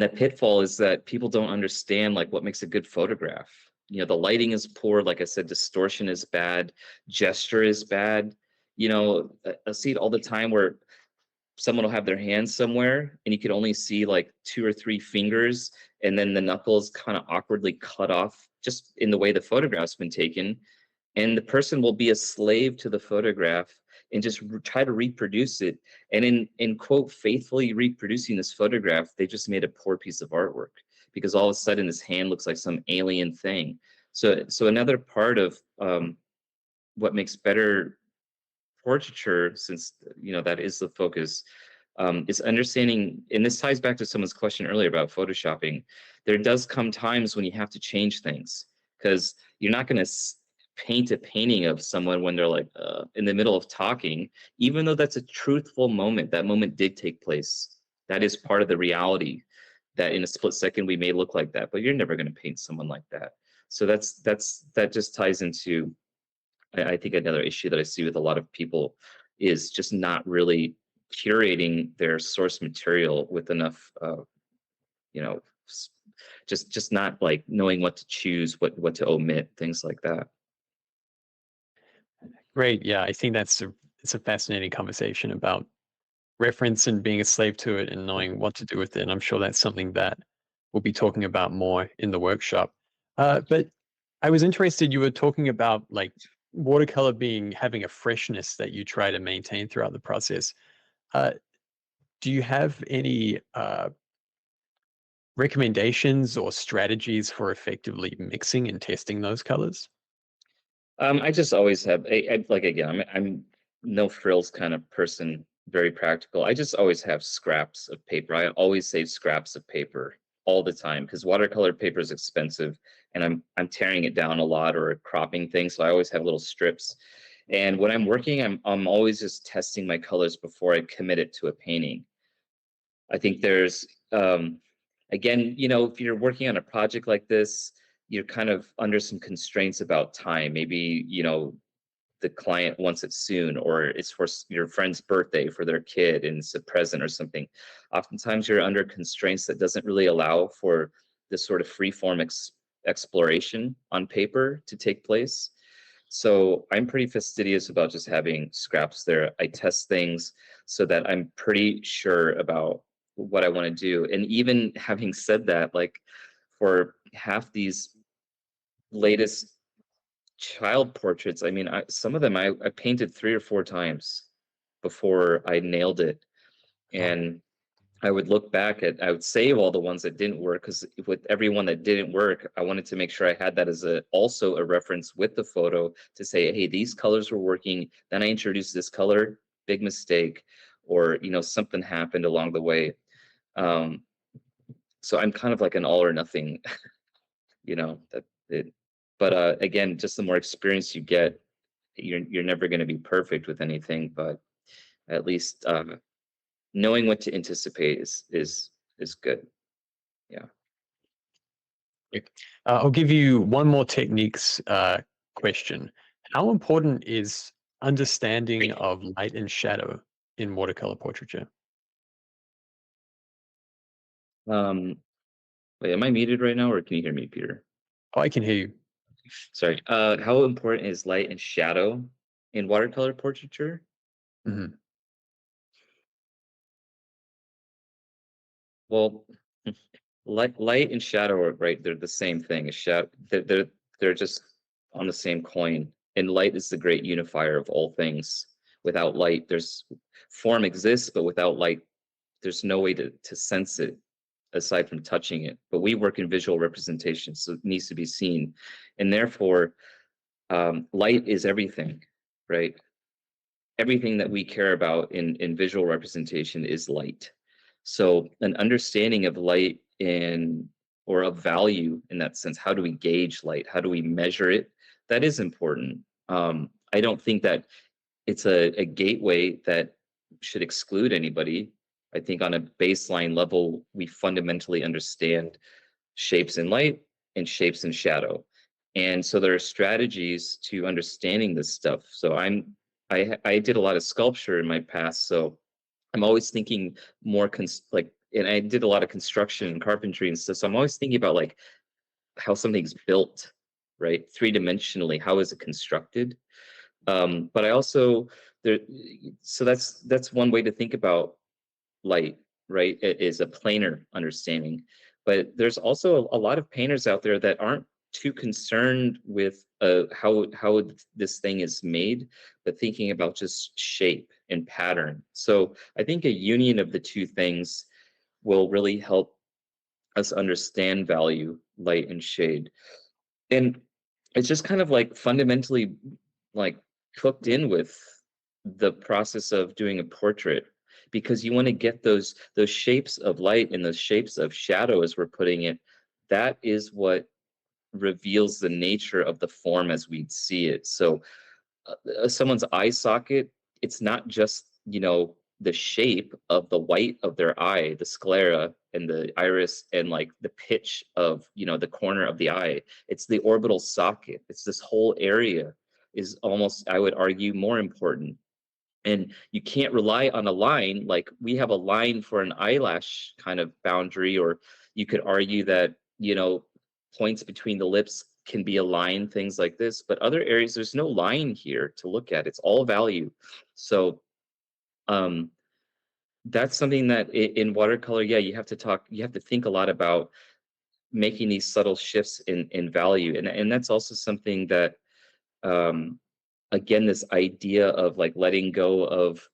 Speaker 2: the pitfall is that people don't understand like what makes a good photograph. You know, the lighting is poor, like I said, distortion is bad, gesture is bad. You know, I see it all the time where someone will have their hands somewhere and you could only see like two or three fingers, and then the knuckles kind of awkwardly cut off just in the way the photograph's been taken, and the person will be a slave to the photograph and just try to reproduce it, and in quote faithfully reproducing this photograph they just made a poor piece of artwork because all of a sudden this hand looks like some alien thing. So another part of what makes better portraiture, since that is the focus, is understanding, and this ties back to someone's question earlier about photoshopping. There does come times when you have to change things because you're not going to paint a painting of someone when they're like in the middle of talking, even though that's a truthful moment. That moment did take place. That is part of the reality, that in a split second we may look like that, but you're never going to paint someone like that. So that just ties into, I think, another issue that I see with a lot of people is just not really curating their source material with enough, you know, just not like knowing what to choose, what to omit, things like that.
Speaker 1: Great. Yeah, I think it's a fascinating conversation about reference and being a slave to it and knowing what to do with it. And I'm sure that's something that we'll be talking about more in the workshop. But I was interested, you were talking about like watercolor having a freshness that you try to maintain throughout the process. Uh, do you have any recommendations or strategies for effectively mixing and testing those colors?
Speaker 2: I just always have, like again, I'm no frills kind of person, very practical. I just always have scraps of paper. I always save scraps of paper all the time because watercolor paper is expensive, and I'm tearing it down a lot or cropping things. So I always have little strips. And when I'm working, I'm always just testing my colors before I commit it to a painting. I think there's again, if you're working on a project like this, you're kind of under some constraints about time. Maybe, the client wants it soon, or it's for your friend's birthday for their kid and it's a present or something. Oftentimes you're under constraints that doesn't really allow for this sort of free form exploration on paper to take place. So I'm pretty fastidious about just having scraps there. I test things so that I'm pretty sure about what I want to do. And even having said that, like for half these latest child portraits, I mean, some of them I painted 3 or 4 times before I nailed it.
Speaker 1: Oh,
Speaker 2: And I would save all the ones that didn't work because with every one that didn't work, I wanted to make sure I had that as also a reference with the photo to say, hey, these colors were working. Then I introduced this color, big mistake, or something happened along the way. Um, so I'm kind of like an all or nothing, that it. But again, just the more experience you get, you're never going to be perfect with anything, but at least knowing what to anticipate is good. Yeah.
Speaker 1: yeah. I'll give you one more techniques question. How important is understanding of light and shadow in watercolor portraiture?
Speaker 2: Um, Wait, am I muted right now, or can you hear me, Peter?
Speaker 1: Oh, I can hear you.
Speaker 2: Sorry. How important is light and shadow in watercolor portraiture?
Speaker 1: Mhm.
Speaker 2: Well, light and shadow are right. They're the same thing. A shadow, they're just on the same coin. And light is the great unifier of all things. Without light, there's form exists, but without light, there's no way to sense it aside from touching it. But we work in visual representation, so it needs to be seen, and therefore, light is everything, right? Everything that we care about in visual representation is light. So an understanding of light in or of value in that sense, how do we gauge light? How do we measure it? That is important. I don't think that it's a gateway that should exclude anybody. I think on a baseline level, we fundamentally understand shapes in light and shapes in shadow. And so there are strategies to understanding this stuff. So I did a lot of sculpture in my past, so I'm always thinking more like, and I did a lot of construction and carpentry and stuff. So I'm always thinking about like how something's built, right? Three-dimensionally, how is it constructed? But I also there, so that's one way to think about light, right? It is a planar understanding. But there's also a lot of painters out there that aren't too concerned with how this thing is made, but thinking about just shape and pattern. So I think a union of the two things will really help us understand value, light and shade. And it's just kind of like fundamentally like hooked in with the process of doing a portrait, because you want to get those shapes of light and those shapes of shadow, as we're putting it. That is what reveals the nature of the form as we'd see it. So someone's eye socket, it's not just, the shape of the white of their eye, the sclera and the iris, and like the pitch of, the corner of the eye. It's the orbital socket. It's this whole area is almost, I would argue, more important. And you can't rely on a line. Like we have a line for an eyelash kind of boundary, or you could argue that, points between the lips can be a line, things like this. But other areas, there's no line here to look at. It's all value. So um, that's something that in watercolor, yeah, you have to think a lot about making these subtle shifts in value. And that's also something that, again, this idea of like letting go of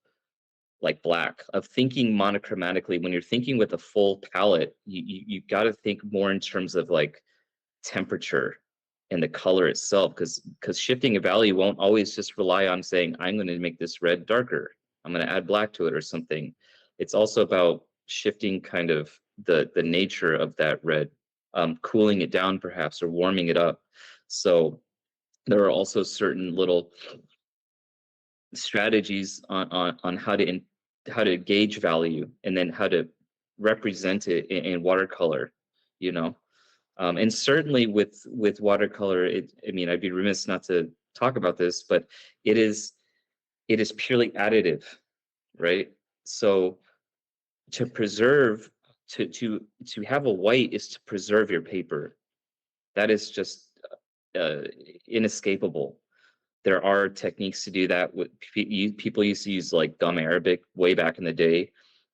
Speaker 2: like black, of thinking monochromatically. When you're thinking with a full palette, you got to think more in terms of like temperature and the color itself, because shifting a value won't always just rely on saying, I'm going to make this red darker, I'm going to add black to it or something. It's also about shifting kind of the nature of that red, cooling it down perhaps, or warming it up. So there are also certain little strategies on how to gauge value, and then how to represent it in watercolor, you know. And certainly with watercolor, I mean, I'd be remiss not to talk about this, but it is purely additive, right? So to preserve, to have a white is to preserve your paper. That is just uh, inescapable. There are techniques to do that. People used to use like gum arabic way back in the day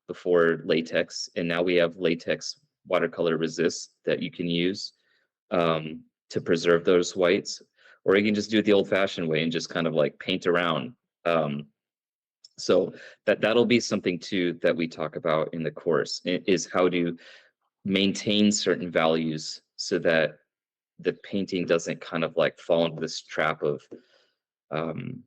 Speaker 2: before latex, and now we have latex watercolor resist that you can use to preserve those whites. Or you can just do it the old-fashioned way and just kind of like paint around. Um, so that'll be something too that we talk about in the course, is how to maintain certain values so that the painting doesn't kind of like fall into this trap of um,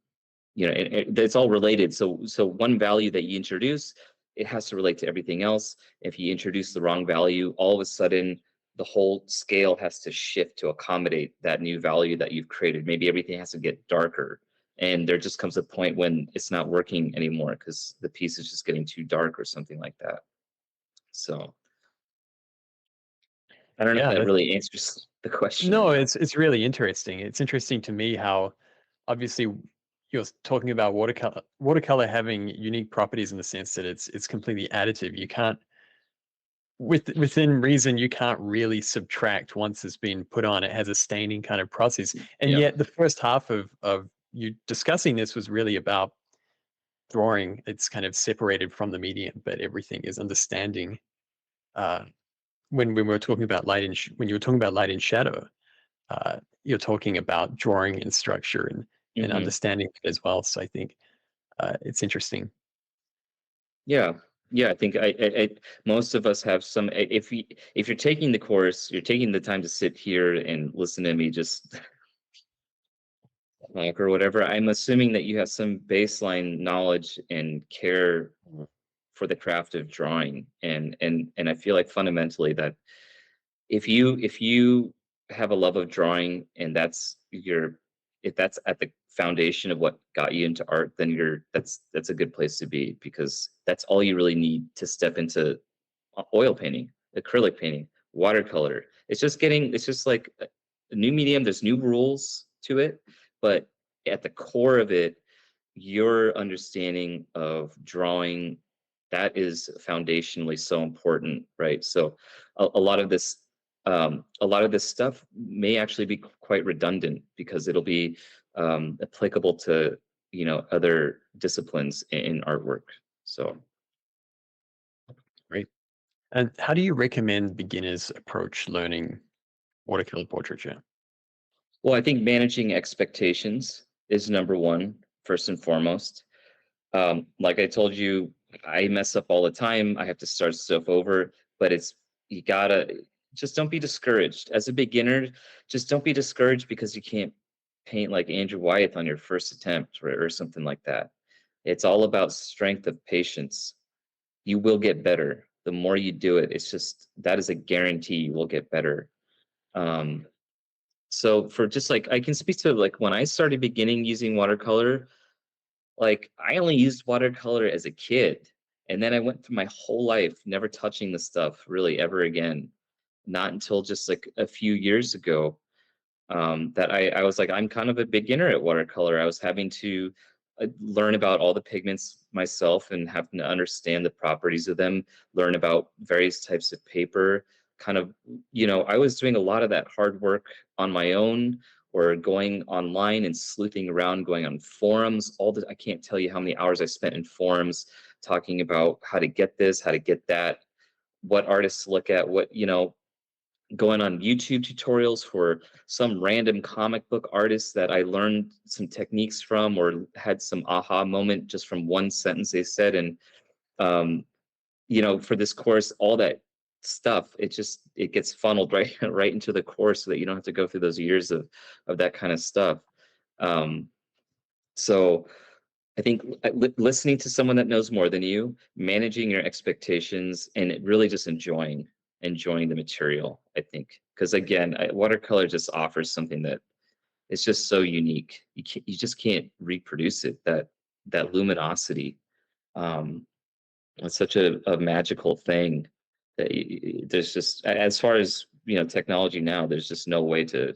Speaker 2: it's all related. So one value that you introduce, it has to relate to everything else. If you introduce the wrong value, all of a sudden the whole scale has to shift to accommodate that new value that you've created. Maybe everything has to get darker, and there just comes a point when it's not working anymore because the piece is just getting too dark or something like that. So I don't know if
Speaker 1: Yeah,
Speaker 2: that really answers the question or
Speaker 1: no,
Speaker 2: not.
Speaker 1: it's really interesting. It's interesting to me how obviously you're talking about watercolor having unique properties in the sense that it's completely additive. You can't within reason you can't really subtract once it's been put on. It has a staining kind of process. And
Speaker 2: Yeah.
Speaker 1: yet the first half of you discussing this was really about drawing. It's kind of separated from the medium, but everything is understanding uh, when we were talking about when you were talking about light and shadow, you're talking about drawing and structure and
Speaker 2: Hmm.
Speaker 1: understanding it as well. So I think it's interesting.
Speaker 2: Yeah, yeah. I think most of us have some. If you're taking the course, you're taking the time to sit here and listen to me just talk or whatever. I'm assuming that you have some baseline knowledge and care for the craft of drawing, and I feel like fundamentally that if you have a love of drawing and that's your if that's at the foundation of what got you into art, then that's a good place to be, because that's all you really need to step into oil painting, acrylic painting, watercolor. It's just like a new medium. There's new rules to it, but at the core of it, your understanding of drawing, that is foundationally so important, right? So a lot of this stuff may actually be quite redundant because it'll be applicable to other disciplines in artwork. So
Speaker 1: Right. And how do you recommend beginners approach learning watercolor portraiture?
Speaker 2: well, I think managing expectations is number one, first and foremost. Like I told you, I mess up all the time. I have to start stuff over, but you gotta just don't be discouraged. As a beginner, just don't be discouraged because you can't paint like Andrew Wyeth on your first attempt, or something like that. It's all about strength of patience. You will get better. The more you do it, it's just that is a guarantee you will get better. Um, so for just like I can speak to like when I started beginning using watercolor, like I only used watercolor as a kid, and then I went through my whole life never touching the stuff really ever again. Not until just like a few years ago, that I was like, I'm kind of a beginner at watercolor. I was having to learn about all the pigments myself and having to understand the properties of them, learn about various types of paper. Kind of, I was doing a lot of that hard work on my own, or going online and sleuthing around, going on forums. I can't tell you how many hours I spent in forums talking about how to get this, how to get that, what artists to look at, going on YouTube tutorials for some random comic book artists that I learned some techniques from, or had some aha moment just from one sentence they said. And um, for this course, all that stuff, it gets funneled right right into the course, so that you don't have to go through those years of that kind of stuff. Um, so I think listening to someone that knows more than you, managing your expectations, and really just enjoying the material, I think. Because again, watercolor just offers something that is just so unique. You just can't reproduce it. That luminosity, um, it's such a magical thing that there's just, as far as technology now, there's just no way to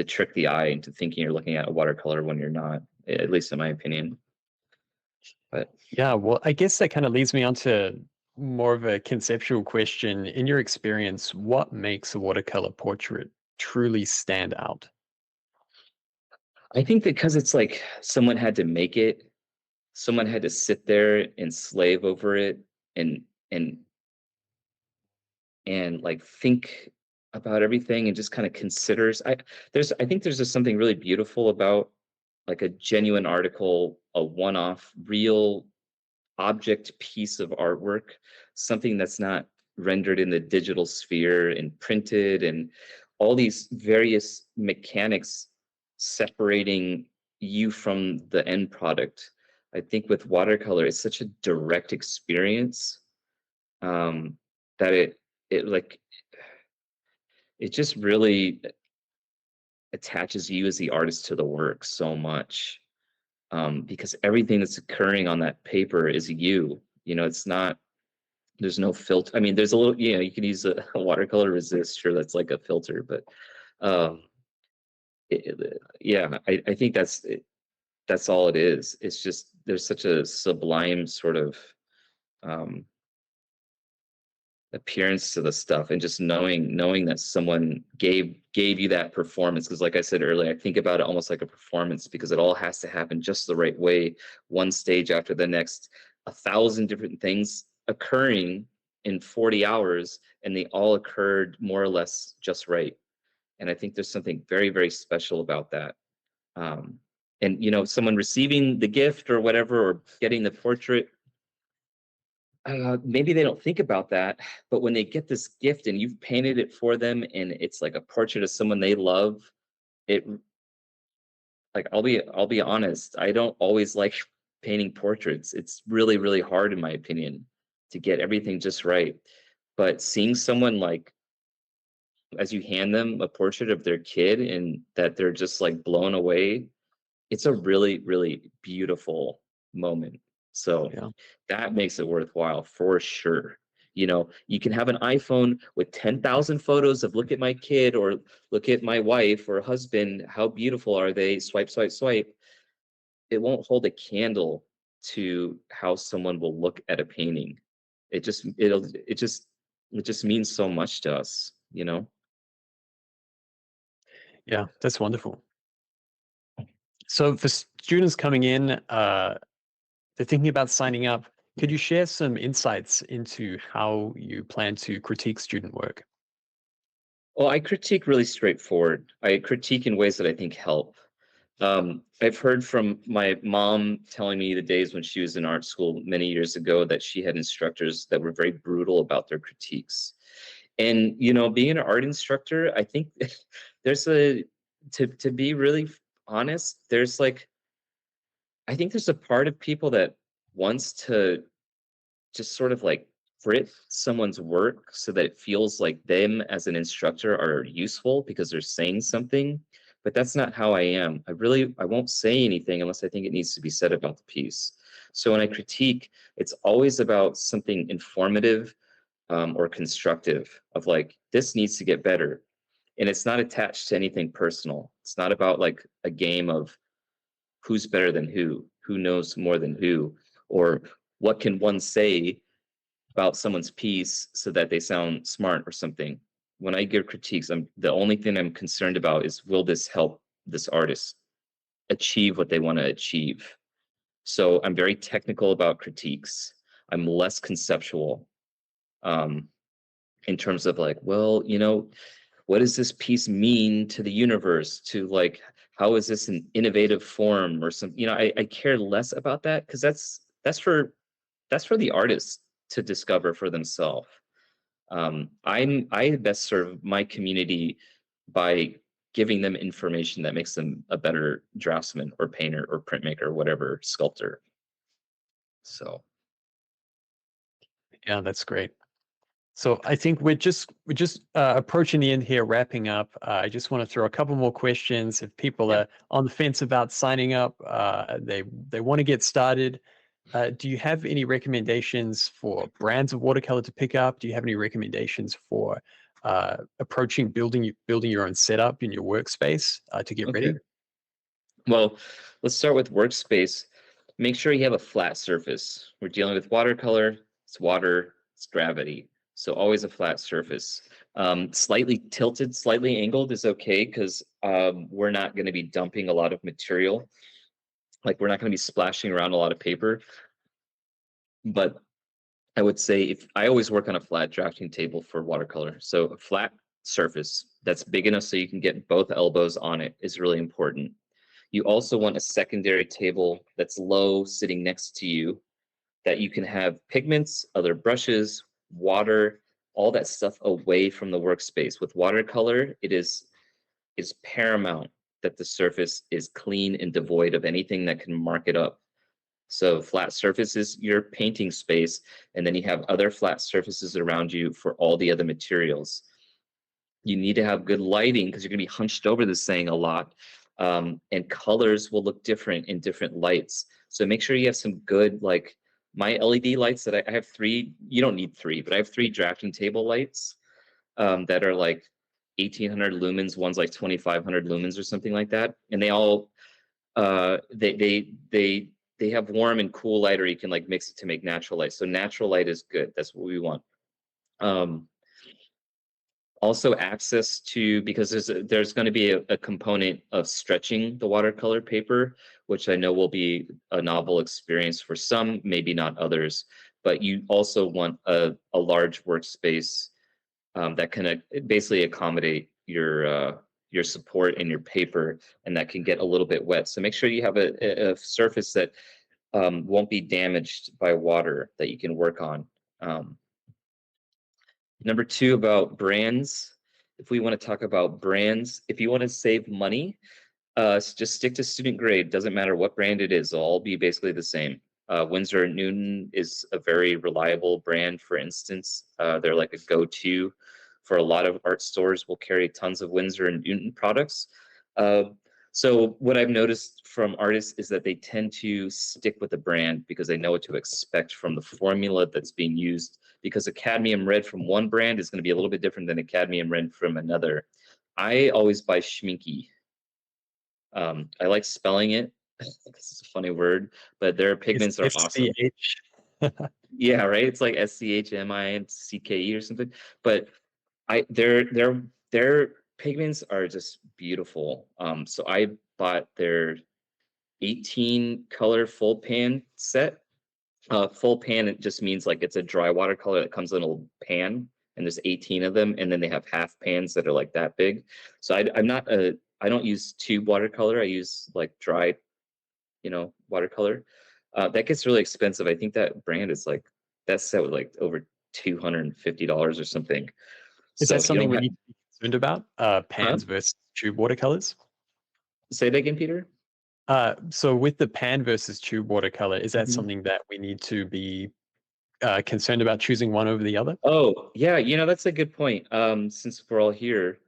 Speaker 2: trick the eye into thinking you're looking at a watercolor when you're not. At least in my opinion. But
Speaker 1: Yeah, well, I guess that kind of leads me on to more of a conceptual question. In your experience, what makes a watercolor portrait truly stand out?
Speaker 2: I think that because it's like someone had to make it, someone had to sit there and slave over it, and and and like think about everything, and just kind of considers. I think there's just something really beautiful about like a genuine article, a one-off, real object piece of artwork, something that's not rendered in the digital sphere and printed, and all these various mechanics separating you from the end product. I think with watercolor, it's such a direct experience, um, that it like it just really attaches you as the artist to the work so much, because everything that's occurring on that paper is you. It's not, there's no filter. I mean, there's a little, you can use a watercolor resist, sure, that's like a filter, but um, yeah, I think that's all it is. It's just there's such a sublime sort of um, appearance to the stuff, and just knowing that someone gave you that performance. Because like I said earlier, I think about it almost like a performance, because it all has to happen just the right way, one stage after the next, 1,000 different things occurring in 40 hours, and they all occurred more or less just right. And I think there's something very, very special about that. Um, and you know, someone receiving the gift or whatever, or getting the portrait, maybe they don't think about that, but when they get this gift and you've painted it for them, and it's like a portrait of someone they love, it like I'll be honest, I don't always like painting portraits. It's really, really hard, in my opinion, to get everything just right. But seeing someone like, as you hand them a portrait of their kid and that they're just like blown away, it's a really, really beautiful moment. So
Speaker 1: Yeah.
Speaker 2: that makes it worthwhile for sure. You know, you can have an iPhone with 10,000 photos of look at my kid or look at my wife or husband. How beautiful are they? Swipe, swipe, swipe. It won't hold a candle to how someone will look at a painting. It just means so much to us, you know?
Speaker 1: Yeah, that's wonderful. So for students coming in, they're thinking about signing up. Could you share some insights into how you plan to critique student work?
Speaker 2: Well, I critique really straightforward. I critique in ways that I think help. I've heard from my mom telling me the days when she was in art school many years ago that she had instructors that were very brutal about their critiques. And you know, being an art instructor, I think there's a to be really honest, there's like I think there's a part of people that wants to just sort of like crit someone's work so that it feels like them as an instructor are useful because they're saying something. But that's not how I am. I won't say anything unless I think it needs to be said about the piece. So when I critique, it's always about something informative, or constructive, of like, this needs to get better. And it's not attached to anything personal. It's not about like a game of who's better than who knows more than who, or what can one say about someone's piece so that they sound smart or something. When I give critiques, the only thing I'm concerned about is, will this help this artist achieve what they want to achieve? So I'm very technical about critiques. I'm less conceptual, um, in terms of like, well, you know, what does this piece mean to the universe? To like, how is this an innovative form or some? You know, I care less about that because that's for the artist to discover for themselves. I best serve my community by giving them information that makes them a better draftsman or painter or printmaker or whatever, sculptor. So
Speaker 1: Yeah, that's great. So I think we're just approaching the end here, wrapping up. I just want to throw a couple more questions. If people
Speaker 2: yeah.
Speaker 1: are on the fence about signing up, they want to get started. Do you have any recommendations for brands of watercolor to pick up? Do you have any recommendations for approaching building your own setup in your workspace to get
Speaker 2: Okay.
Speaker 1: ready?
Speaker 2: Well, let's start with Workspace. Make sure you have a flat surface. We're dealing with watercolor, it's water, it's gravity. So always a flat surface. Slightly tilted, slightly angled is okay because we're not going to be dumping a lot of material. Like, we're not going to be splashing around a lot of paper. But I would say, if I always work on a flat drafting table for watercolor. So a flat surface that's big enough so you can get both elbows on it is really important. You also want a secondary table that's low, sitting next to you, that you can have pigments, other brushes, water, all that stuff away from the workspace. With watercolor, it is paramount that the surface is clean and devoid of anything that can mark it up. So flat surface is your painting space, and then you have other flat surfaces around you for all the other materials. You need to have good lighting because you're going to be hunched over this thing a lot, and colors will look different in different lights. So make sure you have some good, like my LED lights that I have three. You don't need three, but I have three drafting table lights, that are like 1,800 lumens. One's like 2,500 lumens or something like that, and they all they have warm and cool light, or you can like mix it to make natural light. So natural light is good. That's what we want. Um, Also access to, because there's going to be a component of stretching the watercolor paper, which I know will be a novel experience for some, maybe not others. but you also want a large workspace that can basically accommodate your support and your paper, and that can get a little bit wet. So make sure you have a surface that won't be damaged by water that you can work on. Number two, about brands. If we want to talk about brands, if you want to save money, just stick to student grade. Doesn't matter what brand it is; they'll all be basically the same. Winsor & Newton is a very reliable brand. For instance, they're like a go-to for a lot of art stores. Will carry tons of Winsor & Newton products. So what I've noticed from artists is that they tend to stick with the brand because they know what to expect from the formula that's being used. Because a cadmium red from one brand is going to be a little bit different than a cadmium red from another. I always buy Schminky. I like spelling it. This is a funny word, but their
Speaker 1: It's
Speaker 2: pigments are awesome.
Speaker 1: SCH.
Speaker 2: Yeah, right. It's like SCHMINCKE or something. But their pigments are just beautiful. So I bought their 18 color full pan set. Full pan, it just means like it's a dry watercolor that comes in a little pan, and there's 18 of them, and then they have half pans that are like that big. So I don't use tube watercolor. I use like dry, watercolor. That gets really expensive. I think that brand is like that set was like over $250 or something.
Speaker 1: Is
Speaker 2: So
Speaker 1: that
Speaker 2: if you
Speaker 1: something
Speaker 2: don't
Speaker 1: we
Speaker 2: have,
Speaker 1: need to be concerned about?
Speaker 2: huh?
Speaker 1: Pans versus tube watercolors?
Speaker 2: Say that again, Peter.
Speaker 1: So with the pan versus tube watercolor, is that
Speaker 2: Mhm.
Speaker 1: something that we need to be concerned about choosing one over the other?
Speaker 2: Oh, yeah, that's a good point. Since we're all here,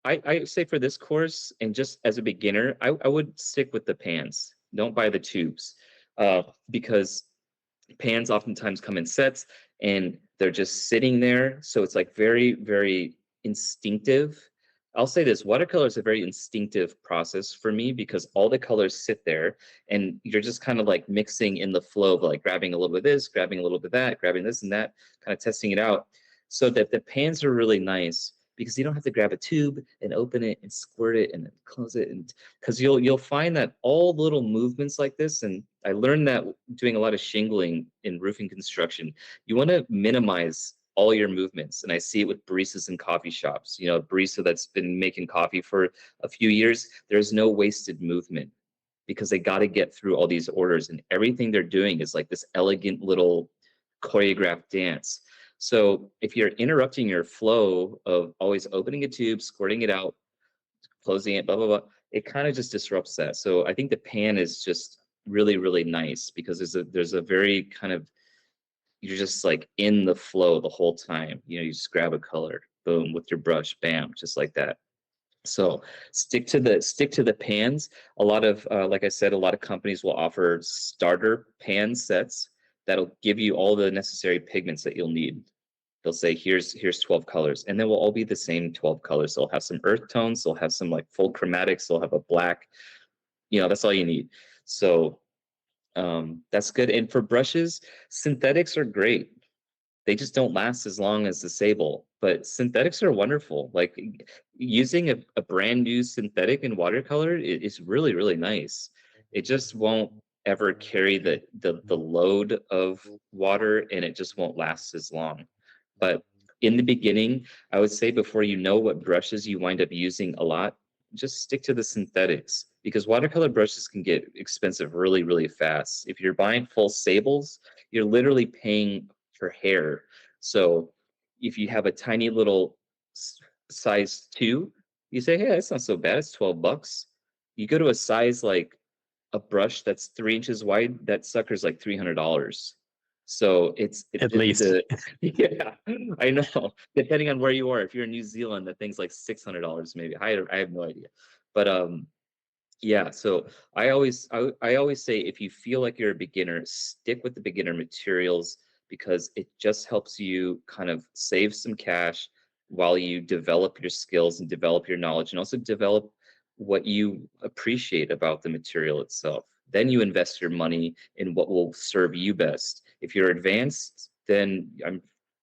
Speaker 2: I say for this course and just as a beginner, I would stick with the pans. Don't buy the tubes, because pans oftentimes come in sets and they're just sitting there. So it's like very, very instinctive. I'll say this, watercolor is a very instinctive process for me because all the colors sit there and you're just kind of like mixing in the flow of like grabbing a little bit of this, grabbing a little bit of that, grabbing this and that, kind of testing it out. So that the pans are really nice because you don't have to grab a tube and open it and squirt it and then close it, and because you'll find that all little movements like this, and I learned that doing a lot of shingling in roofing construction, you want to minimize all your movements. And I see it with baristas in coffee shops. A barista that's been making coffee for a few years, there's no wasted movement because they got to get through all these orders, and everything they're doing is like this elegant little choreographed dance. So if you're interrupting your flow of always opening a tube, squirting it out, closing it, blah, blah, blah, it kind of just disrupts that. So I think the pan is just really, really nice because there's a very kind of, you're just like in the flow the whole time. You just grab a color, boom, with your brush, bam, just like that. So stick to the pans. A lot of like I said, a lot of companies will offer starter pan sets that'll give you all the necessary pigments that you'll need. They'll say here's 12 colors, and they will all be the same 12 colors. They'll have some earth tones, they'll have some like full chromatics, they'll have a black. That's all you need. So that's good. And for brushes, synthetics are great. They just don't last as long as the sable, but synthetics are wonderful. Like using a brand new synthetic in watercolor is really, really nice. It just won't ever carry the load of water, and it just won't last as long. But in the beginning, I would say before you know what brushes you wind up using a lot, just stick to the synthetics because watercolor brushes can get expensive really, really fast. If you're buying full sables, you're literally paying for hair. So if you have a tiny little size 2, you say, hey, that's not so bad. It's $12. You go to a size like a brush that's 3 inches wide, that sucker's like $300. So
Speaker 1: At least.
Speaker 2: yeah, I know. Depending on where you are, if you're in New Zealand, that thing's like $600 maybe. I have no idea, but yeah. So I always say if you feel like you're a beginner, stick with the beginner materials because it just helps you kind of save some cash while you develop your skills and develop your knowledge and also develop what you appreciate about the material itself. Then you invest your money in what will serve you best. If you're advanced, then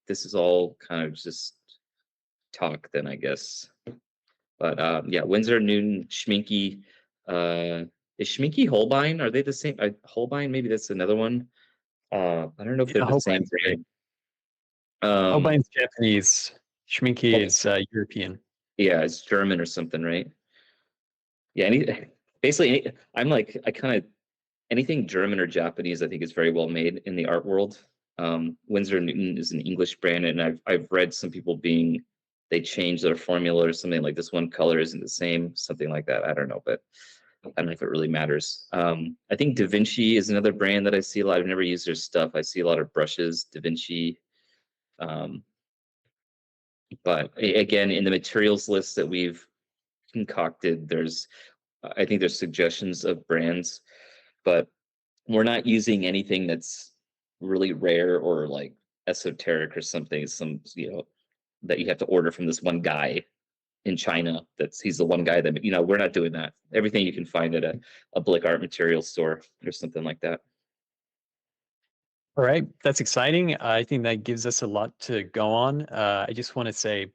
Speaker 2: this is all kind of just talk then, I guess. But yeah, Winsor, Newton, Schminke. Is Schminke Holbein? Are they the same? Holbein, maybe that's another one. I don't know if
Speaker 1: Yeah,
Speaker 2: they're the same
Speaker 1: Holbein's great.
Speaker 2: brand. Um,
Speaker 1: Holbein's Japanese. Schminke
Speaker 2: well,
Speaker 1: is European.
Speaker 2: yeah, it's German or something, right? Yeah, basically, I'm like, I kind of anything German or Japanese, I think is very well made in the art world. Winsor & Newton is an English brand, and I've read some people being they change their formula or something like this one color isn't the same, something like that. I don't know, but I don't know if it really matters. I think Da Vinci is another brand that I see a lot. I've never used their stuff. I see a lot of brushes, Da Vinci. Um, but again, in the materials list that we've concocted, I think there's suggestions of brands, but we're not using anything that's really rare or like esoteric or something, that you have to order from this one guy in China. He's the one guy that, we're not doing that. Everything you can find at a Blick art material store or something like that.
Speaker 1: All right, that's exciting. I think that gives us a lot to go on. I just want to say,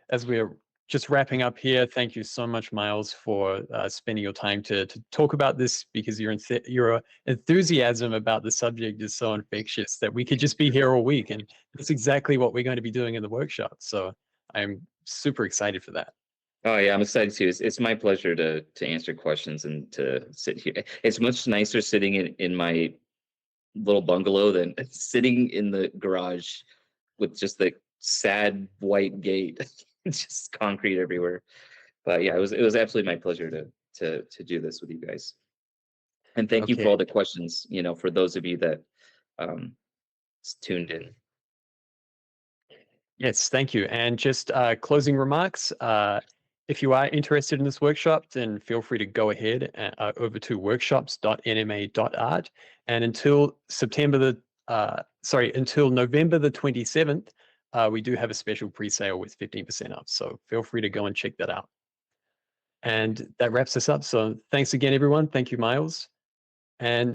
Speaker 1: as we're just wrapping up here, thank you so much, Miles, for spending your time to talk about this, because your enthusiasm about the subject is so infectious that we could just be here all week, and that's exactly what we're going to be doing in the workshop. So I'm super excited for that.
Speaker 2: Oh yeah, I'm excited too. It's my pleasure to answer questions and to sit here. It's much nicer sitting in my little bungalow than sitting in the garage with just the sad white gate, just concrete everywhere. But yeah, it was absolutely my pleasure to do this with you guys. And thank you for
Speaker 1: Okay.
Speaker 2: all the questions. For those of you that um, tuned in.
Speaker 1: Yes, thank you. And just closing remarks. If you are interested in this workshop, then feel free to go ahead over to workshops.nma.art. And until November the 27th, we do have a special pre-sale with 15% off. So feel free to go and check that out. And that wraps us up. So thanks again, everyone. Thank you, Miles. And